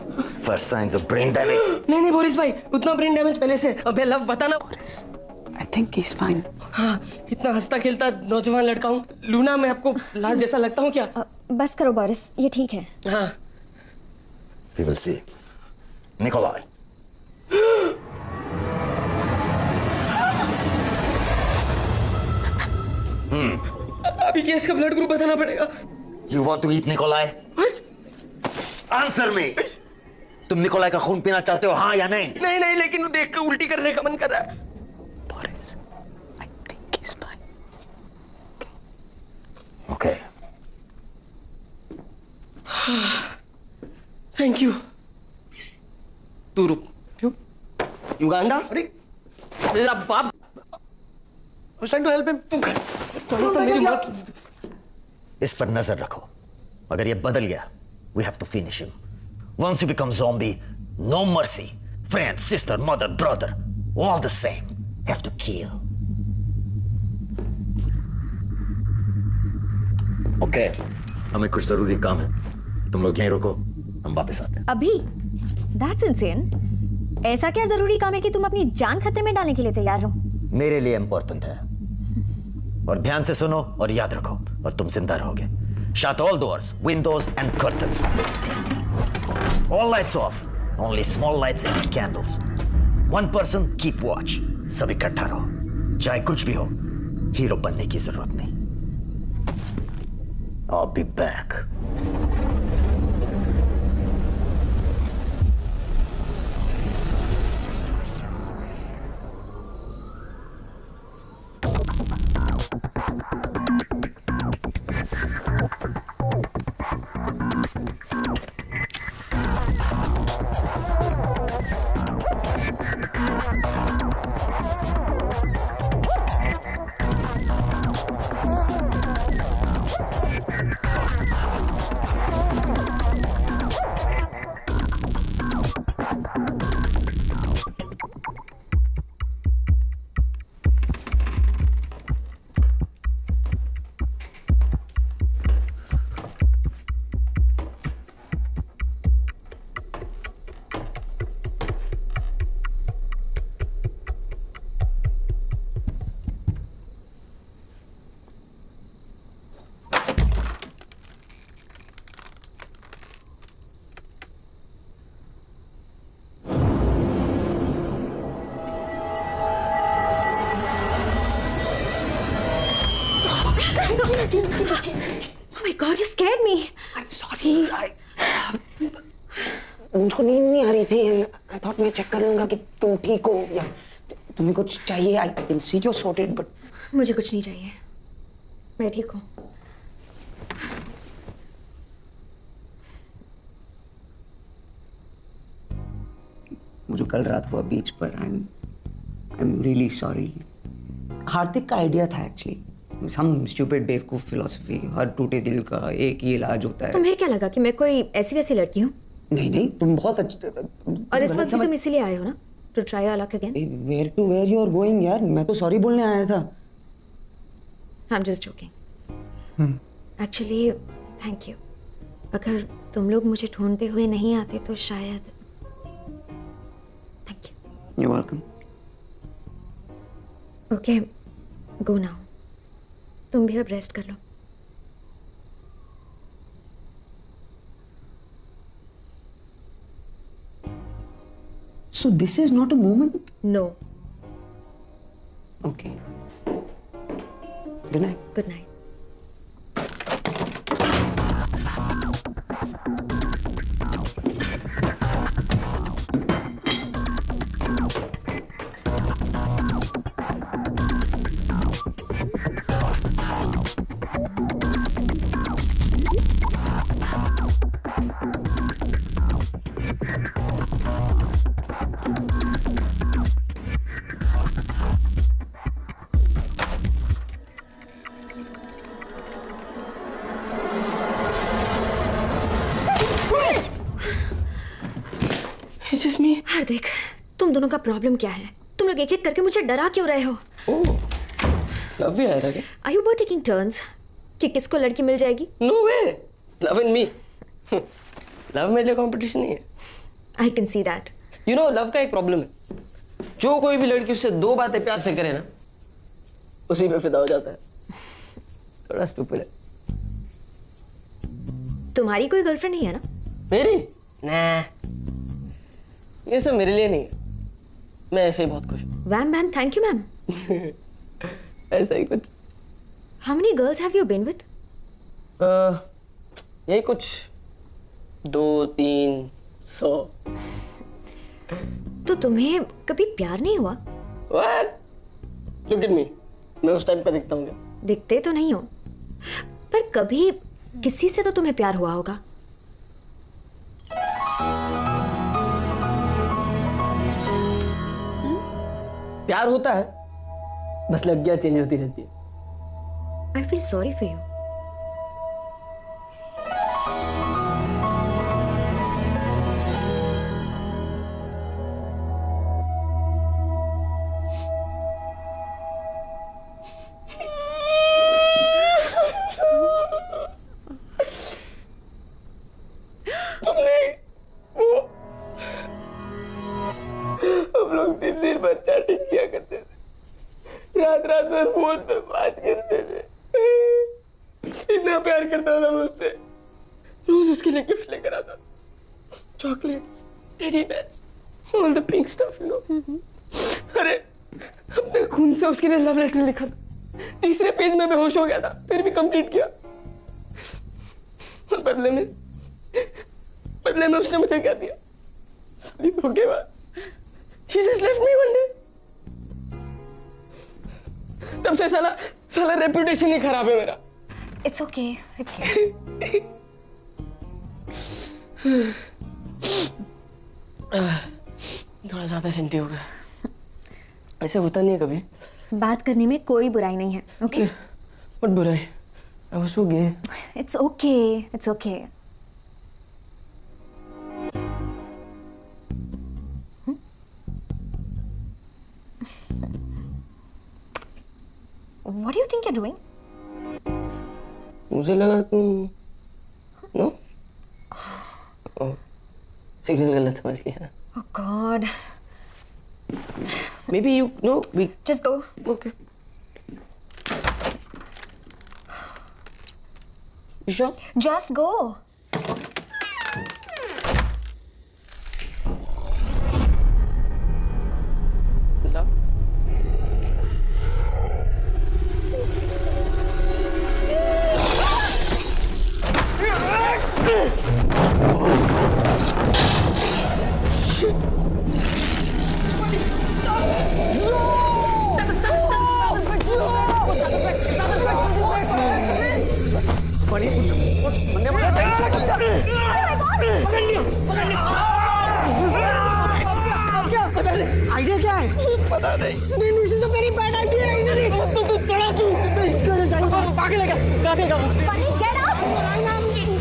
First signs of brain damage. नहीं बोरिस भाई, उतना ब्रेन डैमेज पहले से। अबे लव बताना। Boris, I think he is fine. हाँ, इतना हंसता खेलता नौजवान लड़का हूँ। लूना, मैं आपको लाश जैसा लगता हूँ क्या? बस करो बोरिस, ये ठीक है। हाँ। We will see. Nikolai. अभी केस का ब्लड ग्रुप बताना पड़ेगा। You want to eat Nikolai? Answer me. तुम निकोलाई का खून पीना चाहते हो, हाँ या नहीं? नहीं, लेकिन वो देख के उल्टी करने का मन कर रहा है। Boris, I think he is fine. Okay. Thank you. तू रुक। क्यों? युगांडा, अरे, मेरा बाप। I was trying to help him. तू कर। चलो तो मेरी मौत। इस पर नजर रखो, अगर ये बदल गया, we have to finish him. Once you become zombie, no mercy. Friend, sister, mother, brother, all the same. Have to kill. Okay, हमें कुछ जरूरी काम है, तुम लोग यहीं रुको, हम वापस आते हैं। अभी? That's insane. ऐसा क्या जरूरी काम है कि तुम अपनी जान खतरे में डालने के लिए तैयार हो? मेरे लिए इंपॉर्टेंट है, और ध्यान से सुनो और याद रखो, और तुम जिंदा रहोगे। Shut all doors, windows and curtains. All lights off. Only small lights and candles. One person keep watch. सब इकट्ठा रहो। चाहे कुछ भी हो, हीरो बनने की जरूरत नहीं। I'll be back. Oh my God, you scared me. Sorry मुझको नींद नहीं आ रही थी. आई थॉट मैं चेक कर लूंगा कि तुम ठीक हो या तुम्हें कुछ चाहिए. I can see you sorted but मुझे कुछ नहीं चाहिए, मैं ठीक हूँ. मुझे कल रात हुआ बीच पर. I am really sorry. Hardik का आइडिया था एक्चुअली. सम स्टूपिड बेवकूफ फिलॉसफी. हर टूटे दिल का एक ही इलाज होता है. तुम्हें क्या लगा कि मैं कोई ऐसी वैसी लड़की हूँ? नहीं नहीं तुम बहुत अच्छे. और इस वक्त भी तुम इसीलिए आए हो ना, to try your luck again? Where you are going यार. मैं तो सॉरी बोलने आया था. I am just joking. Actually thank you. अगर तुम लोग मुझे ढूंढते हुए नहीं आते तो शायद. Thank you. You welcome. Okay, go now. तुम भी अब रेस्ट कर लो. So this is not a moment? No. Okay. Good night. Good night. It's just me. Hardik, तुम दोनों का प्रॉब्लम क्या है? तुम लोग एक एक करके मुझे डरा क्यों रहे हो? Oh, लव भी आया था क्या? Are you both taking turns कि किसको लड़की मिल जाएगी? No way. Love and me. Love मेरे लिए कंपटीशन नहीं है. I can see that. You know, love का एक प्रॉब्लम है. जो कोई भी लड़की उससे 2 बातें प्यार से करे ना, उसी पे फिदा हो जाता है. थोड़ा स्टूपिड है. तुम्हारी कोई गर्लफ्रेंड नहीं है ना? मेरी? nah. ये सब मेरे लिए नहीं है. मैं ऐसे ही बहुत खुश हूँ. Wham bam, thank you ma'am. ऐसा ही कुछ. How many girls have you been with? यही कुछ 200-300. तो तुम्हें कभी प्यार नहीं हुआ? What? Look at me. मैं उस टाइप का दिखता हूँ क्या? दिखते तो नहीं हो, पर कभी किसी से तो तुम्हें प्यार हुआ होगा. प्यार होता है, बस लड़कियां चेंज होती रहती है. I feel sorry for you. हम लोग दिन भर चैटिंग किया करते थे, रात भर फोन पे बात करते थे. इतना प्यार करता था मुझसे. रोज उसके लिए गिफ्ट लेकर आता, chocolates, teddy bears, all the pink stuff, you know. अरे अपने खून से उसके लिए लव लेटर लिखा था. 3रे पेज में बेहोश हो गया था, फिर भी कंप्लीट किया. और बदले में उसने मुझे क्या दिया? साली धोखेबाज. She just left me one day. तब से साला रेपुटेशन ही खराब है मेरा. It's okay. Okay. थोड़ा ज्यादा सेंटी हो गया. ऐसे होता नहीं है कभी. बात करने में कोई बुराई नहीं है. Okay. What बुराई? I was so gay. It's okay. It's okay. What do you think you're doing? मुझे लगा तुम नो सिग्नल गलत समझ लिया. Oh God. Maybe you know we. Just go. Okay. You sure? Just go. Love? Idea क्या है? पता नहीं। This is a very bad idea. तू चला तू। इसको रिजाइन कर। पागल है क्या? काटेगा वो। Bunny, get up! What the hell are you guys doing?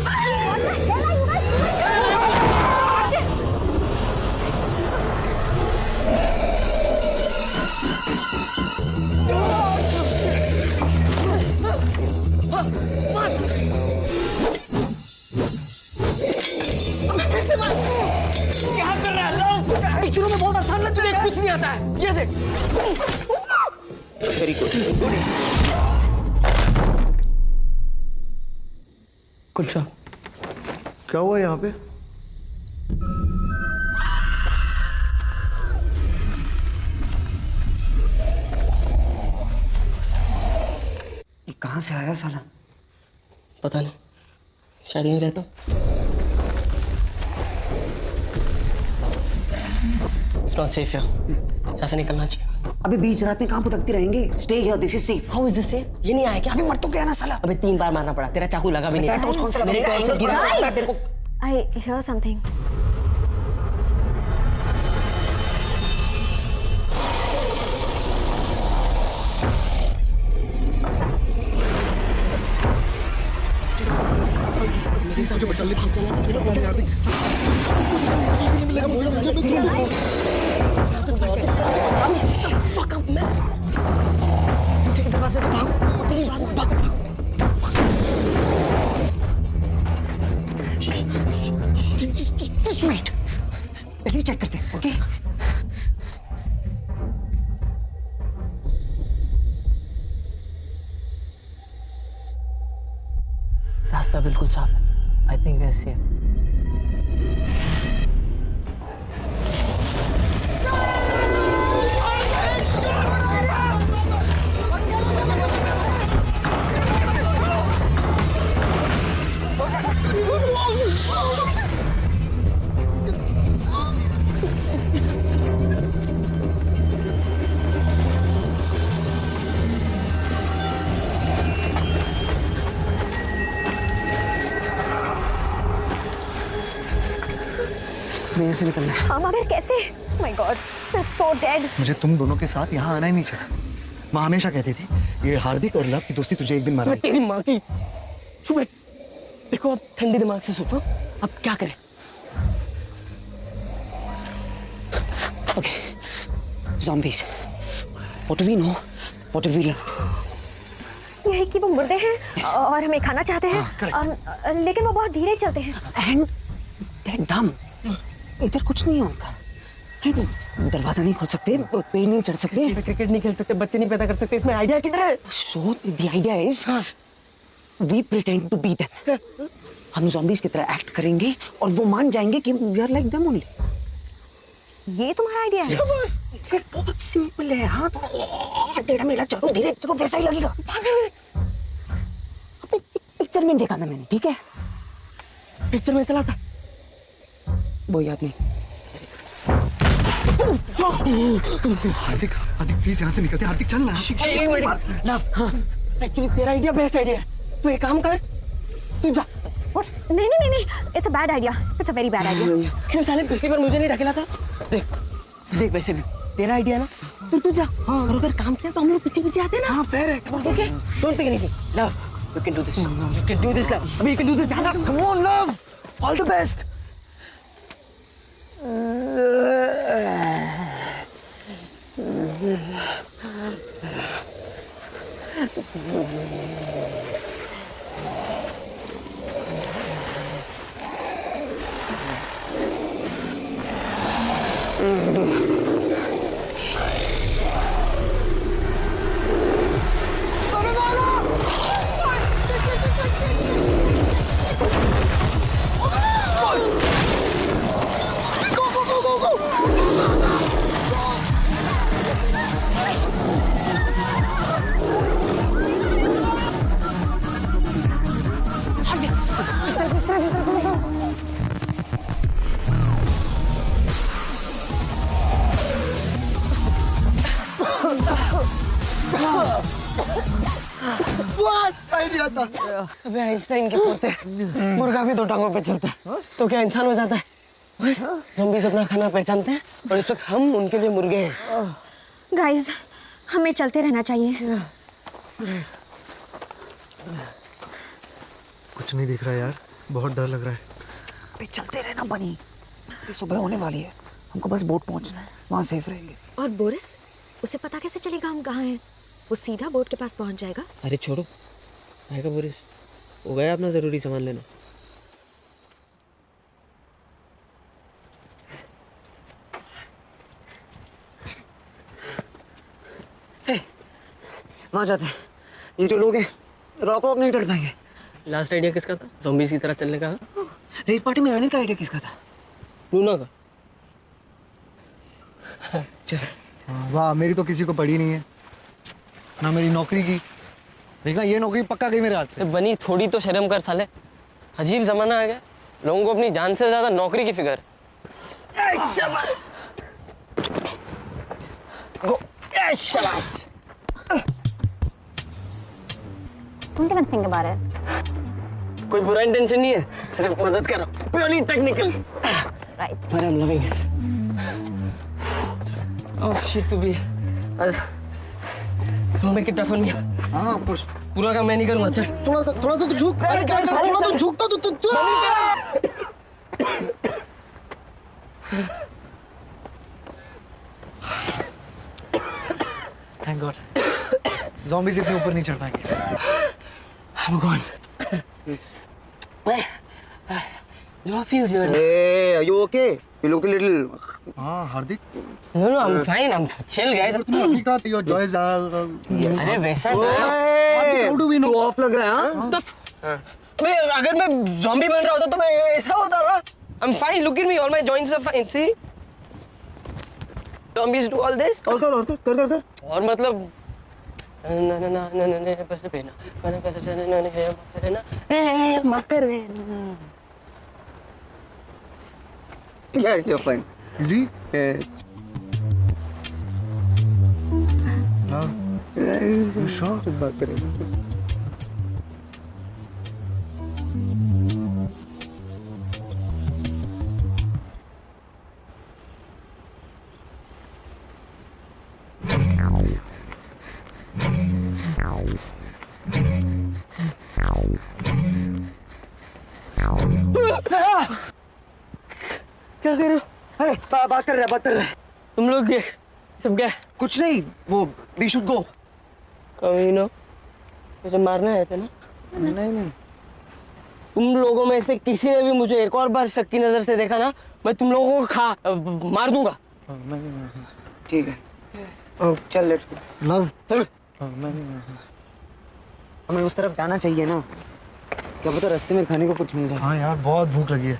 क्या कर रहा है? लो। पिक्चरों में बहुत आसान लगता है। कुछ नहीं आता है। ये देख। Very good. Good job. क्या हुआ यहाँ पे? ये कहाँ से आया साला? पता नहीं, शायद नहीं रहता। It's not safe here. यहाँ से निकलना चाहिए। अबे बीच रात में कहाँ भटकते रहेंगे? Stay here. This is safe. How is this safe? ये नहीं आया क्या? अबे मर तो गया ना साला। अबे 3 बार मारना पड़ा, तेरा चाकू लगा भी नहीं। टोस कौन सा लगा? मेरे को ऐसे गिरा Guys! तेरे को। I hear something. Fuck up, man. पीछे के दरवाजे से भागो। भागो। Just wait. पहले चेक करते हैं, okay? रास्ता बिल्कुल साफ है। I think we're safe. मैं से निकलना है। हाँ मगर कैसे? My God, we're so dead. मुझे तुम दोनों के साथ यहाँ आना ही नहीं चाहिए। माँ हमेशा कहती थी ये हार्दिक और लव की दोस्ती तुझे एक दिन मारा। मैं तेरी माँ की। चुप। देखो अब ठंडे दिमाग से सोचो, अब क्या करें? Okay. Zombies. What do we know? What do we learn? यह है कि वो मुर्दे हैं और हमें खाना चाहते हैं। लेकिन वो बहुत धीरे चलते हैं। And they're dumb. इधर कुछ नहीं है उनका। दरवाजा नहीं खोल सकते, पेड़ नहीं चढ़ सकते। क्रिकेट नहीं खेल सकते, बच्चे नहीं पैदा कर सकते। इसमें आइडिया किधर है? So the idea is, we pretend to be them. हम zombies की तरह एक्ट करेंगे और वो मान जाएंगे कि we are like them only. ये तुम्हारा आइडिया है? ये बहुत सिंपल है। हाँ टेढ़ा मेढ़ा चलो, धीरे चलो, वैसा ही लगेगा। पिक्चर में देखा था मैंने, ठीक है? पिक्चर में चला था। वो याद नहीं। हार्दिक प्लीज यहाँ से निकलते। हार्दिक चल ना। एक मिनट। लव, एक्चुअली तेरा आइडिया बेस्ट आइडिया है। तू एक काम कर, तू जा। नहीं, it's a bad idea. It's a very bad idea. क्यों साले पिछली बार मुझे नहीं ढकेला था? देख वैसे भी तेरा आइडिया ना, तू जा। और अगर काम किया तो हम लोग पीछे आते ना। हाँ फेयर है। Okay, don't think anything. Love, you can do this. You can do this, love. अभी you can do this. जाना। Come on love. All the best. इस तरफ होता। अबे आइंस्टाइन के पोते मुर्गा भी 2 टांगों पे चलता है तो क्या इंसान हो जाता है? ज़ॉम्बीज़ अपना खाना पहचानते हैं और इस वक्त हम उनके लिए मुर्गे हैं। गाइस, हमें चलते रहना चाहिए। कुछ नहीं दिख रहा यार, बहुत डर लग रहा है। अबे चलते रहना बनी, ये सुबह होने वाली है, हमको बस बोट पहुंचना है, वहाँ सेफ रहेंगे। और बोरिस, उसे पता कैसे चलेगा हम कहाँ हैं? वो सीधा बोट के पास पहुंच जाएगा। अरे छोड़ो, आएगा बोरिस, हो गया अपना ज़रूरी सामान लेना। वहाँ जाते हैं, ये जो लोग हैं रॉक वॉक नहीं टल पाएंगे। लास्ट आइडिया किसका था? ज़ॉम्बीज़ की तरह चलने का? रेव पार्टी में आने का आइडिया किसका था? लूना का। चल वाह, मेरी तो किसी को पड़ी नहीं है ना, मेरी नौकरी की। देखना ये नौकरी पक्का गई मेरे हाथ से। बनी थोड़ी तो शर्म कर साले, अजीब जमाना आ गया, लोगों को अपनी जान से ज्यादा नौकरी की फिक्र। शाबाश। Don't even think about it. कोई बुरा इंटेंशन नहीं है, सिर्फ मदद कर रहा हूँ, purely technical. Right. But I'm loving it. Oh shit, तू भी। Make it tough on me. हाँ, of course. पूरा काम मैं नहीं करूँगा, चल। थोड़ा सा तो तू झुक। अरे क्या कर रहा है? थोड़ा तो झुक तो तू। Thank God. Zombies इतने ऊपर नहीं चढ़ पाएंगे। I'm gone. Job feels weird. Hey, are you okay? You look a little. हाँ, हार्दिक। No, I'm fine. I'm chill, guys. तूने अभी कहा था your joys are. अरे वैसा हार्दिक, how do we know? Of लग रहा है हाँ? मैं अगर मैं ज़ॉम्बी बन रहा होता तो मैं ऐसा होता ना। I'm fine. Look at me. All my joints are fine. See? Zombies do all this. और कर। और मतलब ना ना ना ना ना बस पहना मैंने कैसे जाने ना है मत कर Yeah, you're fine. Easy. Yeah. Love. You sure? बात करेंगे। क्या कर रहे हो? अरे बात कर रहा है। तुम लोग ये सब क्या कुछ नहीं, वो we should go. कमीनो मुझे मारने आए थे ना? नहीं। तुम लोगों में से किसी ने भी मुझे एक और बार शक की नजर से देखा ना, मैं तुम लोगों को मार दूंगा। ठीक है, चल लेट्स गो। लव। चल। हमें उस तरफ जाना चाहिए ना, क्या पता रास्ते में खाने को कुछ मिल जाए। हाँ यार, बहुत भूख लगी है,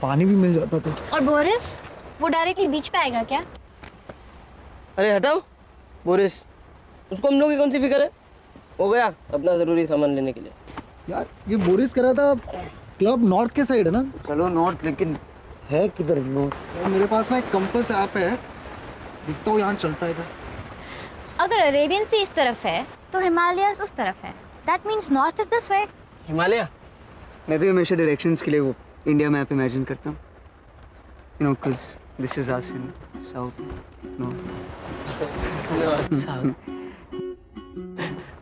पानी भी मिल जाता तो। और बोरिस, वो डायरेक्टली बीच पे आएगा क्या? अरे हटाओ बोरिस, उसको हम लोग की कौन सी फिक्र है? हो गया अपना जरूरी सामान लेने के लिए। यार ये बोरिस कह रहा था क्लब नॉर्थ के साइड है ना? चलो नॉर्थ, लेकिन है किधर नॉर्थ? यार मेरे पास ना एक कंपास ऐप है, दिखता हूँ यहाँ चलता है। अगर अरेबियन सी इस तरफ है तो हिमालयस उस तरफ है। That means north is this way. Himalaya? मैं भी हमेशा डायरेक्शंस के लिए वो इंडिया मैप इमेजिन करता हूँ, you know, because this is us in south north.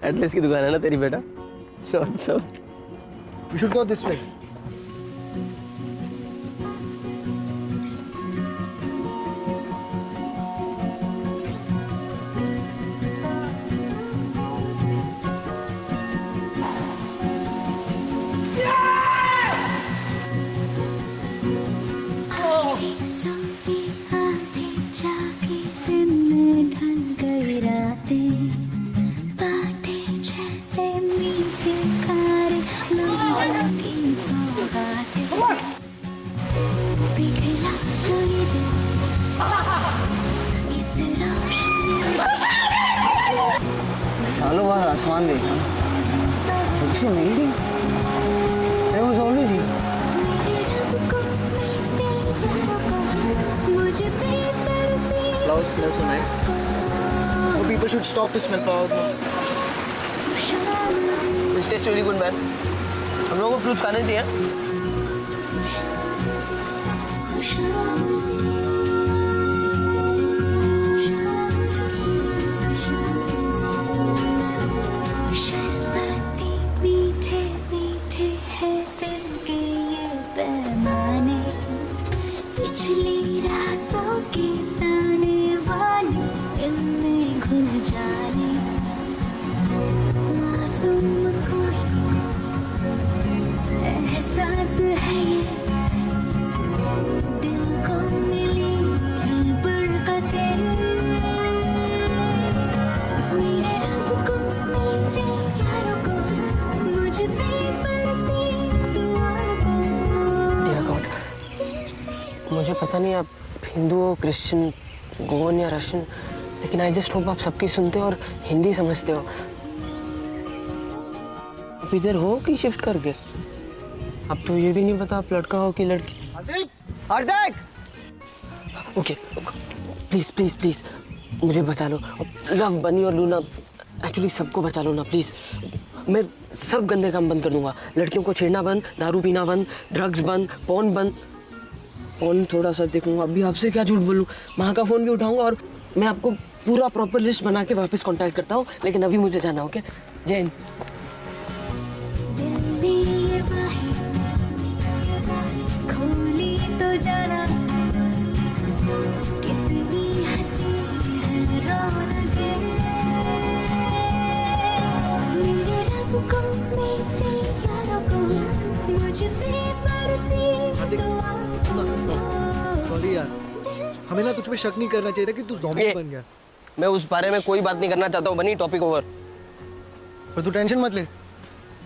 At least की दुकान है ना तेरी बेटा? North south. We should go this way. सालों बाद आसमान देखा, it's amazing. There was always you. Flowers smell so nice. Oh, people should stop to smell flowers. This tastes really good, man. हम लोगों को फ्रूट्स खाने चाहिए. शरबती मीठे मीठे है दिल के ये पैमाने, पिछली रातों के ताने वाले इनमें घुल जाने, मासूम कोई एहसास है ये, दिल को मिली है बरकतें, मेरे रब को मेरे यारों को मुझ पे बरसी दुआओं को। Dear God, मुझे पता नहीं आप हिंदू हो, क्रिश्चियन, गोवन या रशियन, लेकिन आई जस्ट होप आप सबकी सुनते हो और हिंदी समझते हो. आप इधर हो कि शिफ्ट कर गए? अब तो ये भी नहीं पता आप लड़का हो कि लड़की. हार्दिक! ओके, प्लीज प्लीज प्लीज मुझे बचा लो. लव, बनी और लूना, एक्चुअली सबको बचा लो ना प्लीज. मैं सब गंदे काम बंद कर दूंगा. लड़कियों को छेड़ना बंद, दारू पीना बंद, ड्रग्स बंद, फोन बंद. फोन थोड़ा सा देखूंगा. अभी आपसे क्या झूठ बोलूं, माँ का फोन भी उठाऊंगा और मैं आपको पूरा प्रॉपर लिस्ट बना के वापस कांटेक्ट करता हूँ. लेकिन अभी मुझे जाना. ओके, जय हिंद. दिल ने ये बाहें खोली तो जाना, कितनी हंसी है रौनकें, मेरे रब को मेरे यारों को मुझ पे बरसी दुआओं को। सॉरी यार, हमें ना तुझ पे शक नहीं करना चाहिए था कि तू ज़ॉम्बी बन गया. मैं उस बारे में कोई बात नहीं करना चाहता हूँ. बनी, टॉपिक ओवर. पर तू टेंशन मत ले,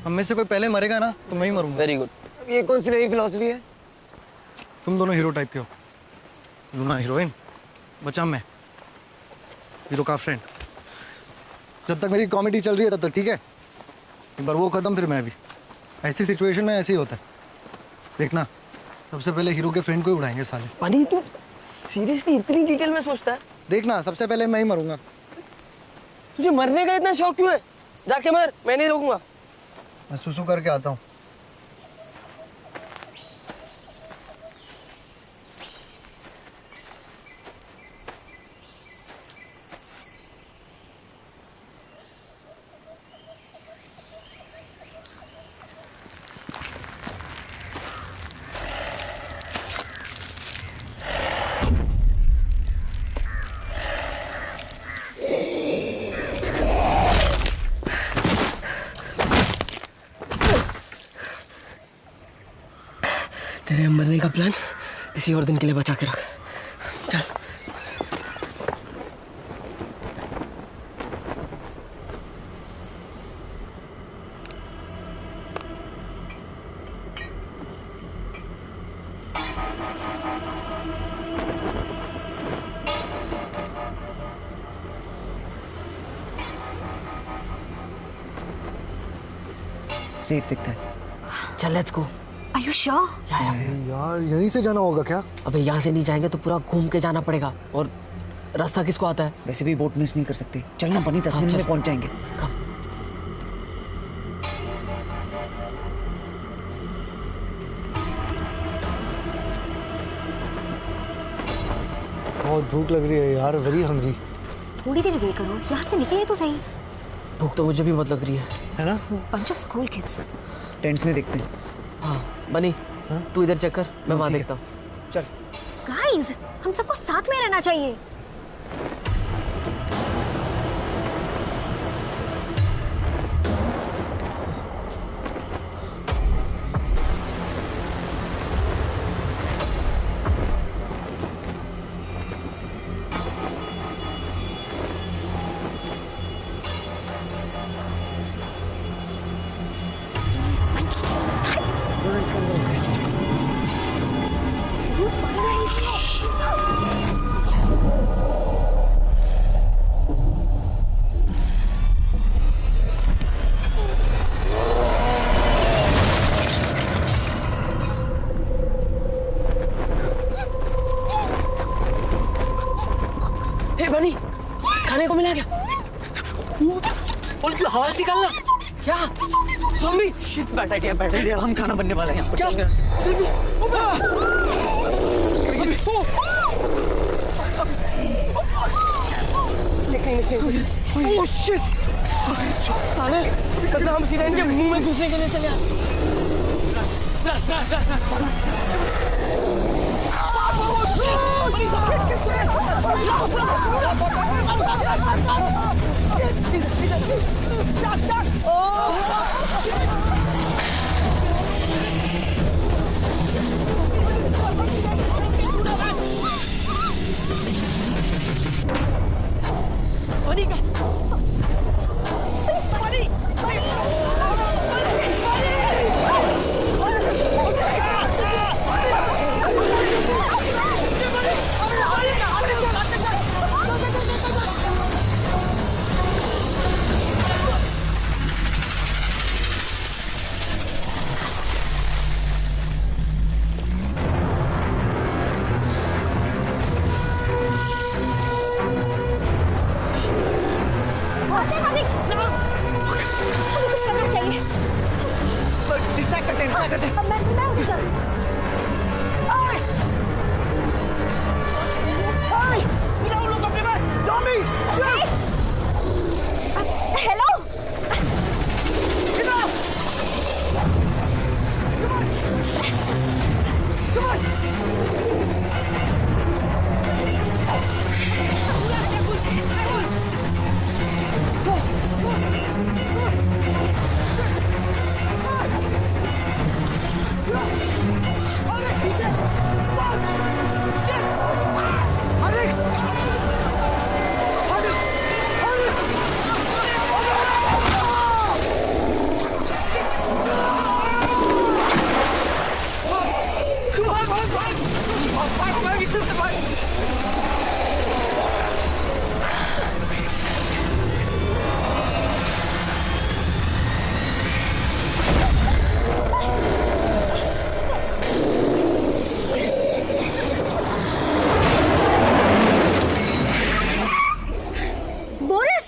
हम में से कोई पहले मरेगा ना तो मैं ही मरूंगा. Very good. ये कौन सी नई फिलॉसफी है? तुम दोनों हीरो टाइप के हो. लूना हीरोइन, बचा मैं हीरो का फ्रेंड. जब तक मेरी कॉमेडी चल रही है तब तक ठीक है, एक बार वो खत्म फिर मैं भी. ऐसी सिचुएशन में ऐसे ही होता है. देखना, सबसे पहले हीरो के फ्रेंड को ही उड़ाएंगे साले. बनी, तू सीरियसली इतनी डिटेल में सोचता है? देखना, सबसे पहले मैं ही मरूंगा. तुझे मरने का इतना शौक क्यों है? जाके मर, मैं नहीं रोकूंगा. मैं सुसु करके आता हूँ. तेरे मरने का प्लान किसी और दिन के लिए बचा के रख. चल. सेफ दिखता है. चल, let's go. Are you sure? यार यहीं से जाना होगा क्या? अबे यहाँ से नहीं जाएंगे तो पूरा घूम के जाना पड़ेगा. और रास्ता किसको आता है? वैसे भी बोट मिस नहीं कर सकते. चलना बनी, 10 मिनट चल. में पहुंच जाएंगे. Come. बहुत भूख लग रही है यार, वेरी हंग्री. थोड़ी देर वेट करो, यहाँ से निकले तो सही. भूख तो मुझे भी बहुत लग रही है ना? Bunch of school kids. Tents में देखते हैं. हाँ बनी, तू इधर चेक कर, मैं वहाँ देखता हूँ. चल. Guys, हम सबको साथ में रहना चाहिए. Did you find anything? हे बनी, खाने को मिला क्या? बोल, तू आवाज निकालना. क्या? शिट, बैठ गया, हम खाना बनने वाला है यहाँ पर। क्या? Oh shit! साले, मतलब हम सीधे इनके मुंह में घुसने के लिए चले आए। कुछ करना चाहिए। डिस्ट्रैक्ट करते हैं। अब मैं उठ जाऊँ। Hello. Boris.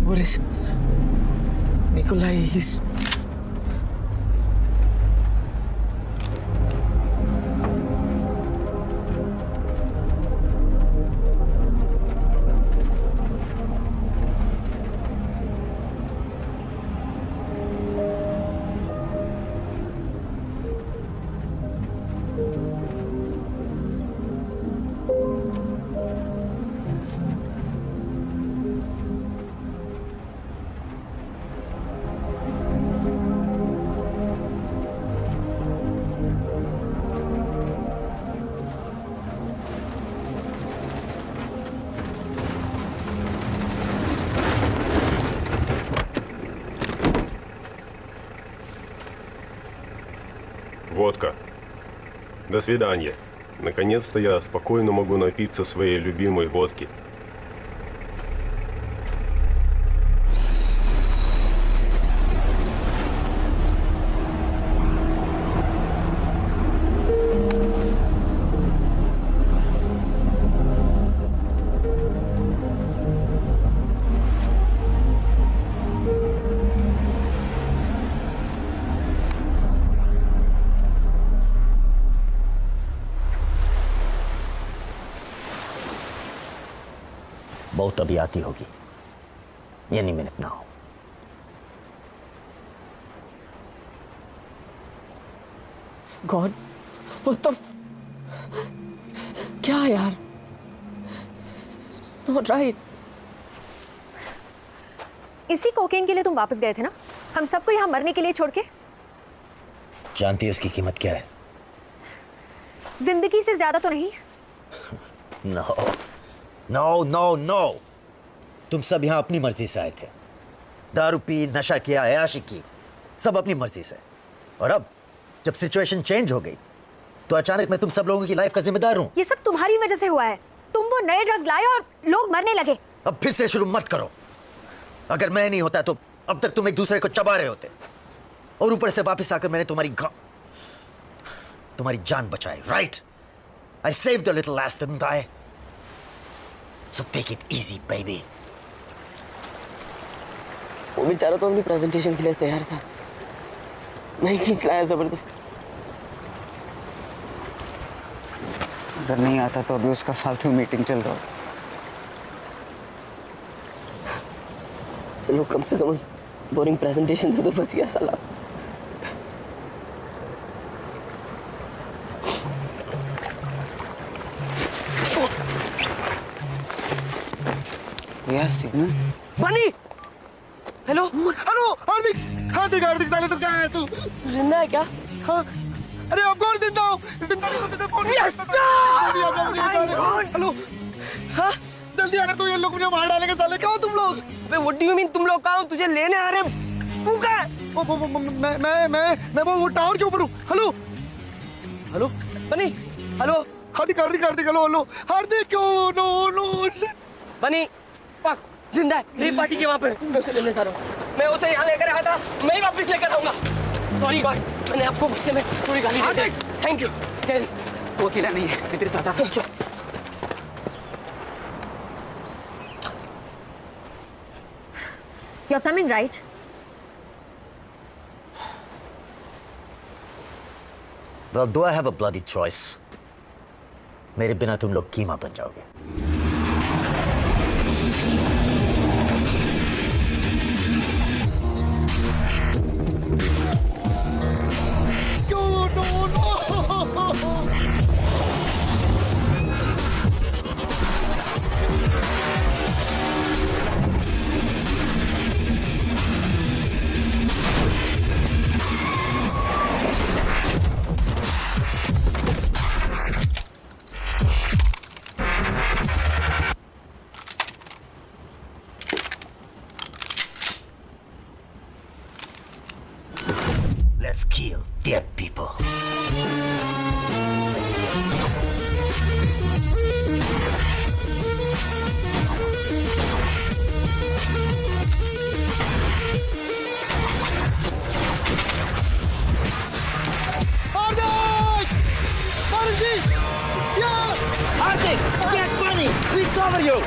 Boris, Nikolai, he's... Водка. До свидания. Наконец-то я спокойно могу напиться своей любимой водки. बहुत अभी आती होगी, any minute now. God what the क्या यार नॉट राइट इसी कोकेन के लिए तुम वापस गए थे ना, हम सबको यहाँ मरने के लिए छोड़ के? जानती है उसकी कीमत क्या है? जिंदगी से ज्यादा तो नहीं? नो नो नो नो, तुम सब यहाँ अपनी मर्जी से आए थे। दारू पी, नशा किया, अयाशी की, सब अपनी मर्जी से। और अब जब सिचुएशन चेंज हो गई तो अचानक मैं तुम सब लोगों की लाइफ का जिम्मेदार हूँ। ये सब तुम्हारी वजह से हुआ है। तुम वो नए ड्रग्स लाए और लोग मरने लगे। अब फिर से शुरू मत करो। अगर मैं नहीं होता तो अब तक तुम एक दूसरे को चबा रहे होते, और ऊपर से वापस आकर मैंने तुम्हारी जान बचाई। Right, I save the little last didn't I? So take it easy, baby. वो बेचारा तो अपनी प्रेजेंटेशन के लिए तैयार था, मैं खींच लाया जबरदस्ती। अगर नहीं आता तो अभी उसका फालतू मीटिंग चल रहा हो। चलो कम से कम उस बोरिंग प्रेजेंटेशन से तो बच गया साला। यार सिग्नल बनी। हेलो हेलो हार्दिक, हार्दिक हार्दिक साले तू कहाँ है तू? जिंदा है क्या? हाँ, अरे अब कौन जिंदा हो? Yes! हेलो, हाँ जल्दी आना, तो ये लोग मुझे मार डालेंगे साले। क्या हो तुम लोग? अबे व्हाट डू यू मीन तुम लोग कहाँ हो? तुझे लेने आ रहे हैं। तू कहाँ है? मैं वो टावर के ऊपर हूँ। Hello hello Bunny. Hello Hardik Hardik Hardik, hello hello Hardik, क्यों? नो नो बनी पक जिंदा है। रेप पार्टी के वहाँ पे मैं उसे लेने जा रहा हूँ। मैं उसे यहाँ लेकर आया था, मैं ही वापस लेकर आऊंगा। सॉरी गॉड, मैंने आपको गुस्से में थोड़ी गाली दी थी। Thank you. चल वो अकेला नहीं है, मैं तेरे साथ आता हूँ। You're coming, right? Well, do I have a bloody choice? मेरे बिना तुम लोग कीमा बन जाओगे। Let's kill dead people. Hardik, get Bunny. We cover you.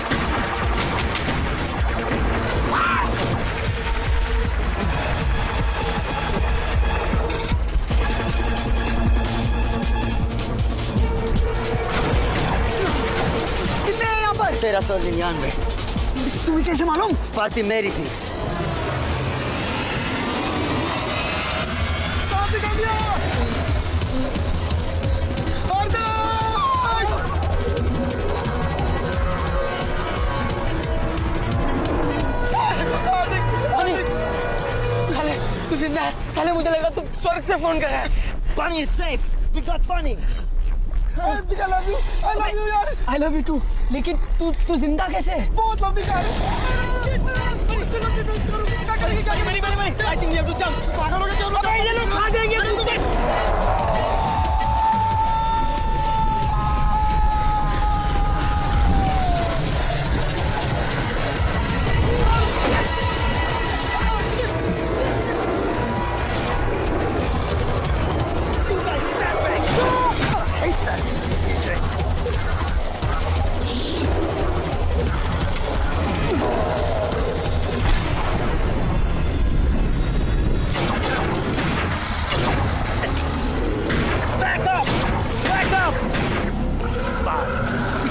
कितने हैं यहाँ पर? 1399। तुम्हें कैसे मालूम? पार्टी मेरी थी। साले तू जिंदा है। साले मुझे लगा तू स्वर्ग से फोन कर रहा है। Bunny is safe. We got Bunny. I love you यार। I love you too. लेकिन तू जिंदा कैसे है? बहुत लंबी कहानी। I think you have to jump. पागल हो गए क्या? अबे ये लोग खा जाएंगे तुझे।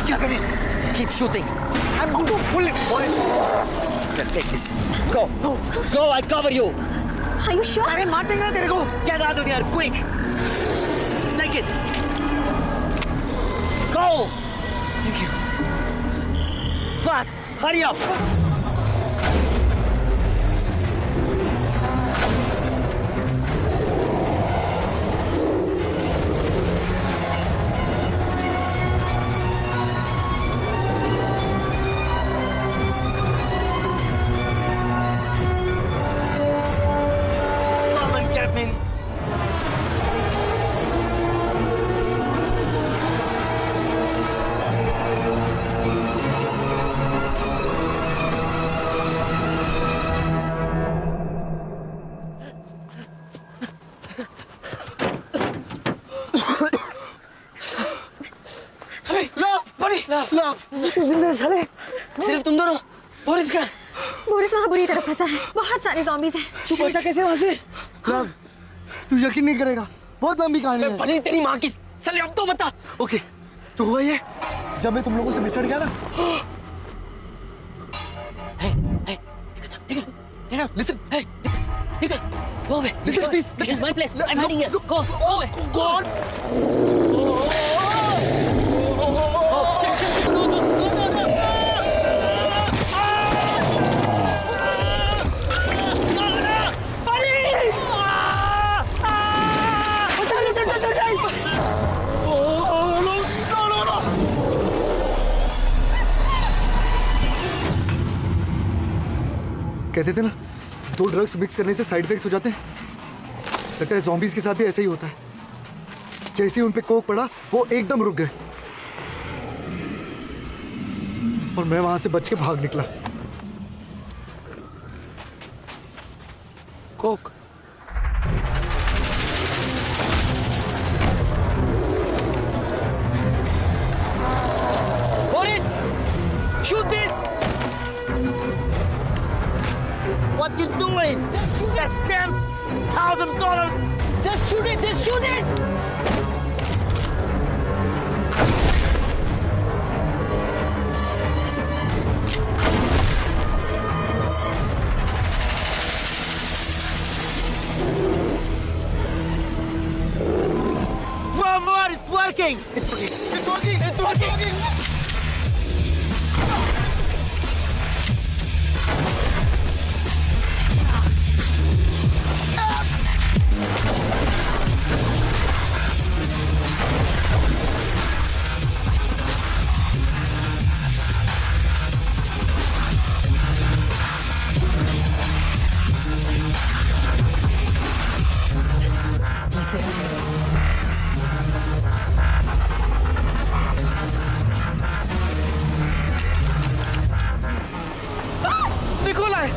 क्या करें? Keep shooting. I'm going to pull it. Then take this. Go. Go. I cover you. Are you sure? अरे मार देंगे ना तेरे को। Get out of here, quick. Take it. Go. Thank you. Fast. Hurry up. Come and get me. सिर्फ तुम दोनों Boris का बोरिस वहाँ बुरी तरह फंसा है, बहुत सारे zombies हैं। तू बचा कैसे वहां से? लव, तू यकीन नहीं करेगा, बहुत लंबी कहानी है। बनी तेरी माँ की साले, अब तो बता। ओके, तो हुआ ये, जब मैं तुम लोगों से बिछड़ गया ना, Listen, hey, Nika, go away. Listen, please. This is my place. I'm hiding here. Go away. God. कहते थे ना, दो ड्रग्स मिक्स करने से साइड इफेक्ट्स हो जाते हैं। लगता है ज़ॉम्बीज़ के साथ भी ऐसा ही होता है। जैसे ही उन पे कोक पड़ा, वो एकदम रुक गए और मैं वहां से बच के भाग निकला। Coke. Boris, shoot this. What you doing? Just shoot it. That's damn $1,000. Just shoot it. Just shoot it. More, it's working. It's working. It's working. Nikolai!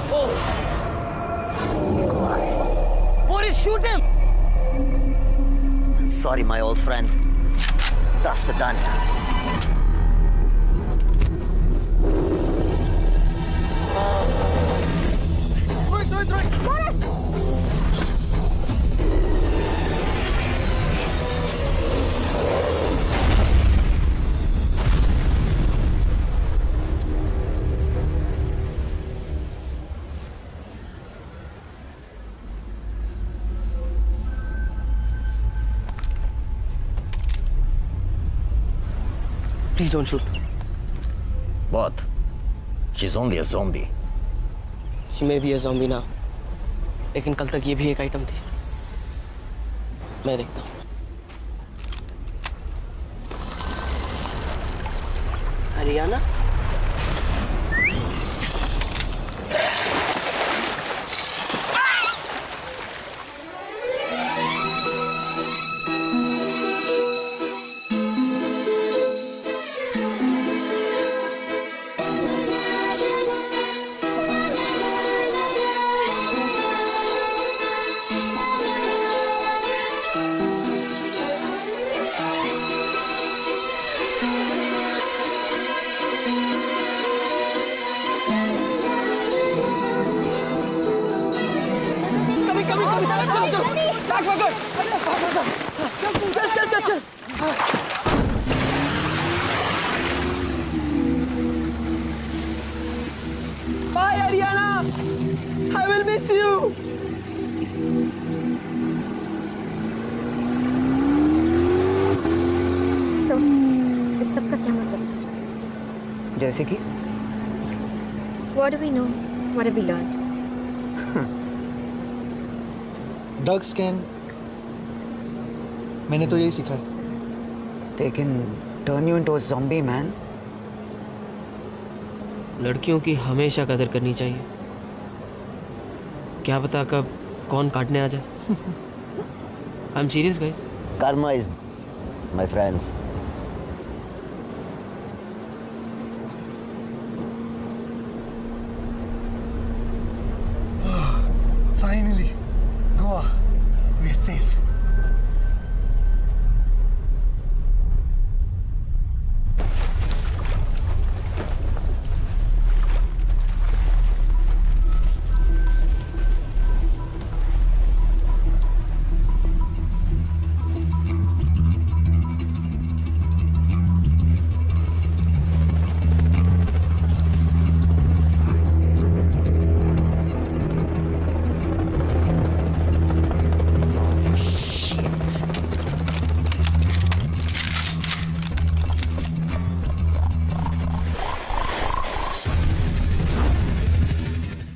Boris, shoot him. Sorry, my old friend. That's the done. Please don't shoot. What? She's only a zombie. She may be a zombie now. लेकिन कल तक ये भी एक item थी। मैं देखता हूँ। हरियाणा? चल। Bye, Ariana. I will miss you. जैसे कि What do we know? What have we learned? Drugs can, मैंने तो यही सीखा है. they can turn you into a zombie, man. लड़कियों की हमेशा कदर करनी चाहिए. क्या पता कब कौन काटने आ जाए. I am serious guys. Karma is, my friends. Finally, Goa, we're safe.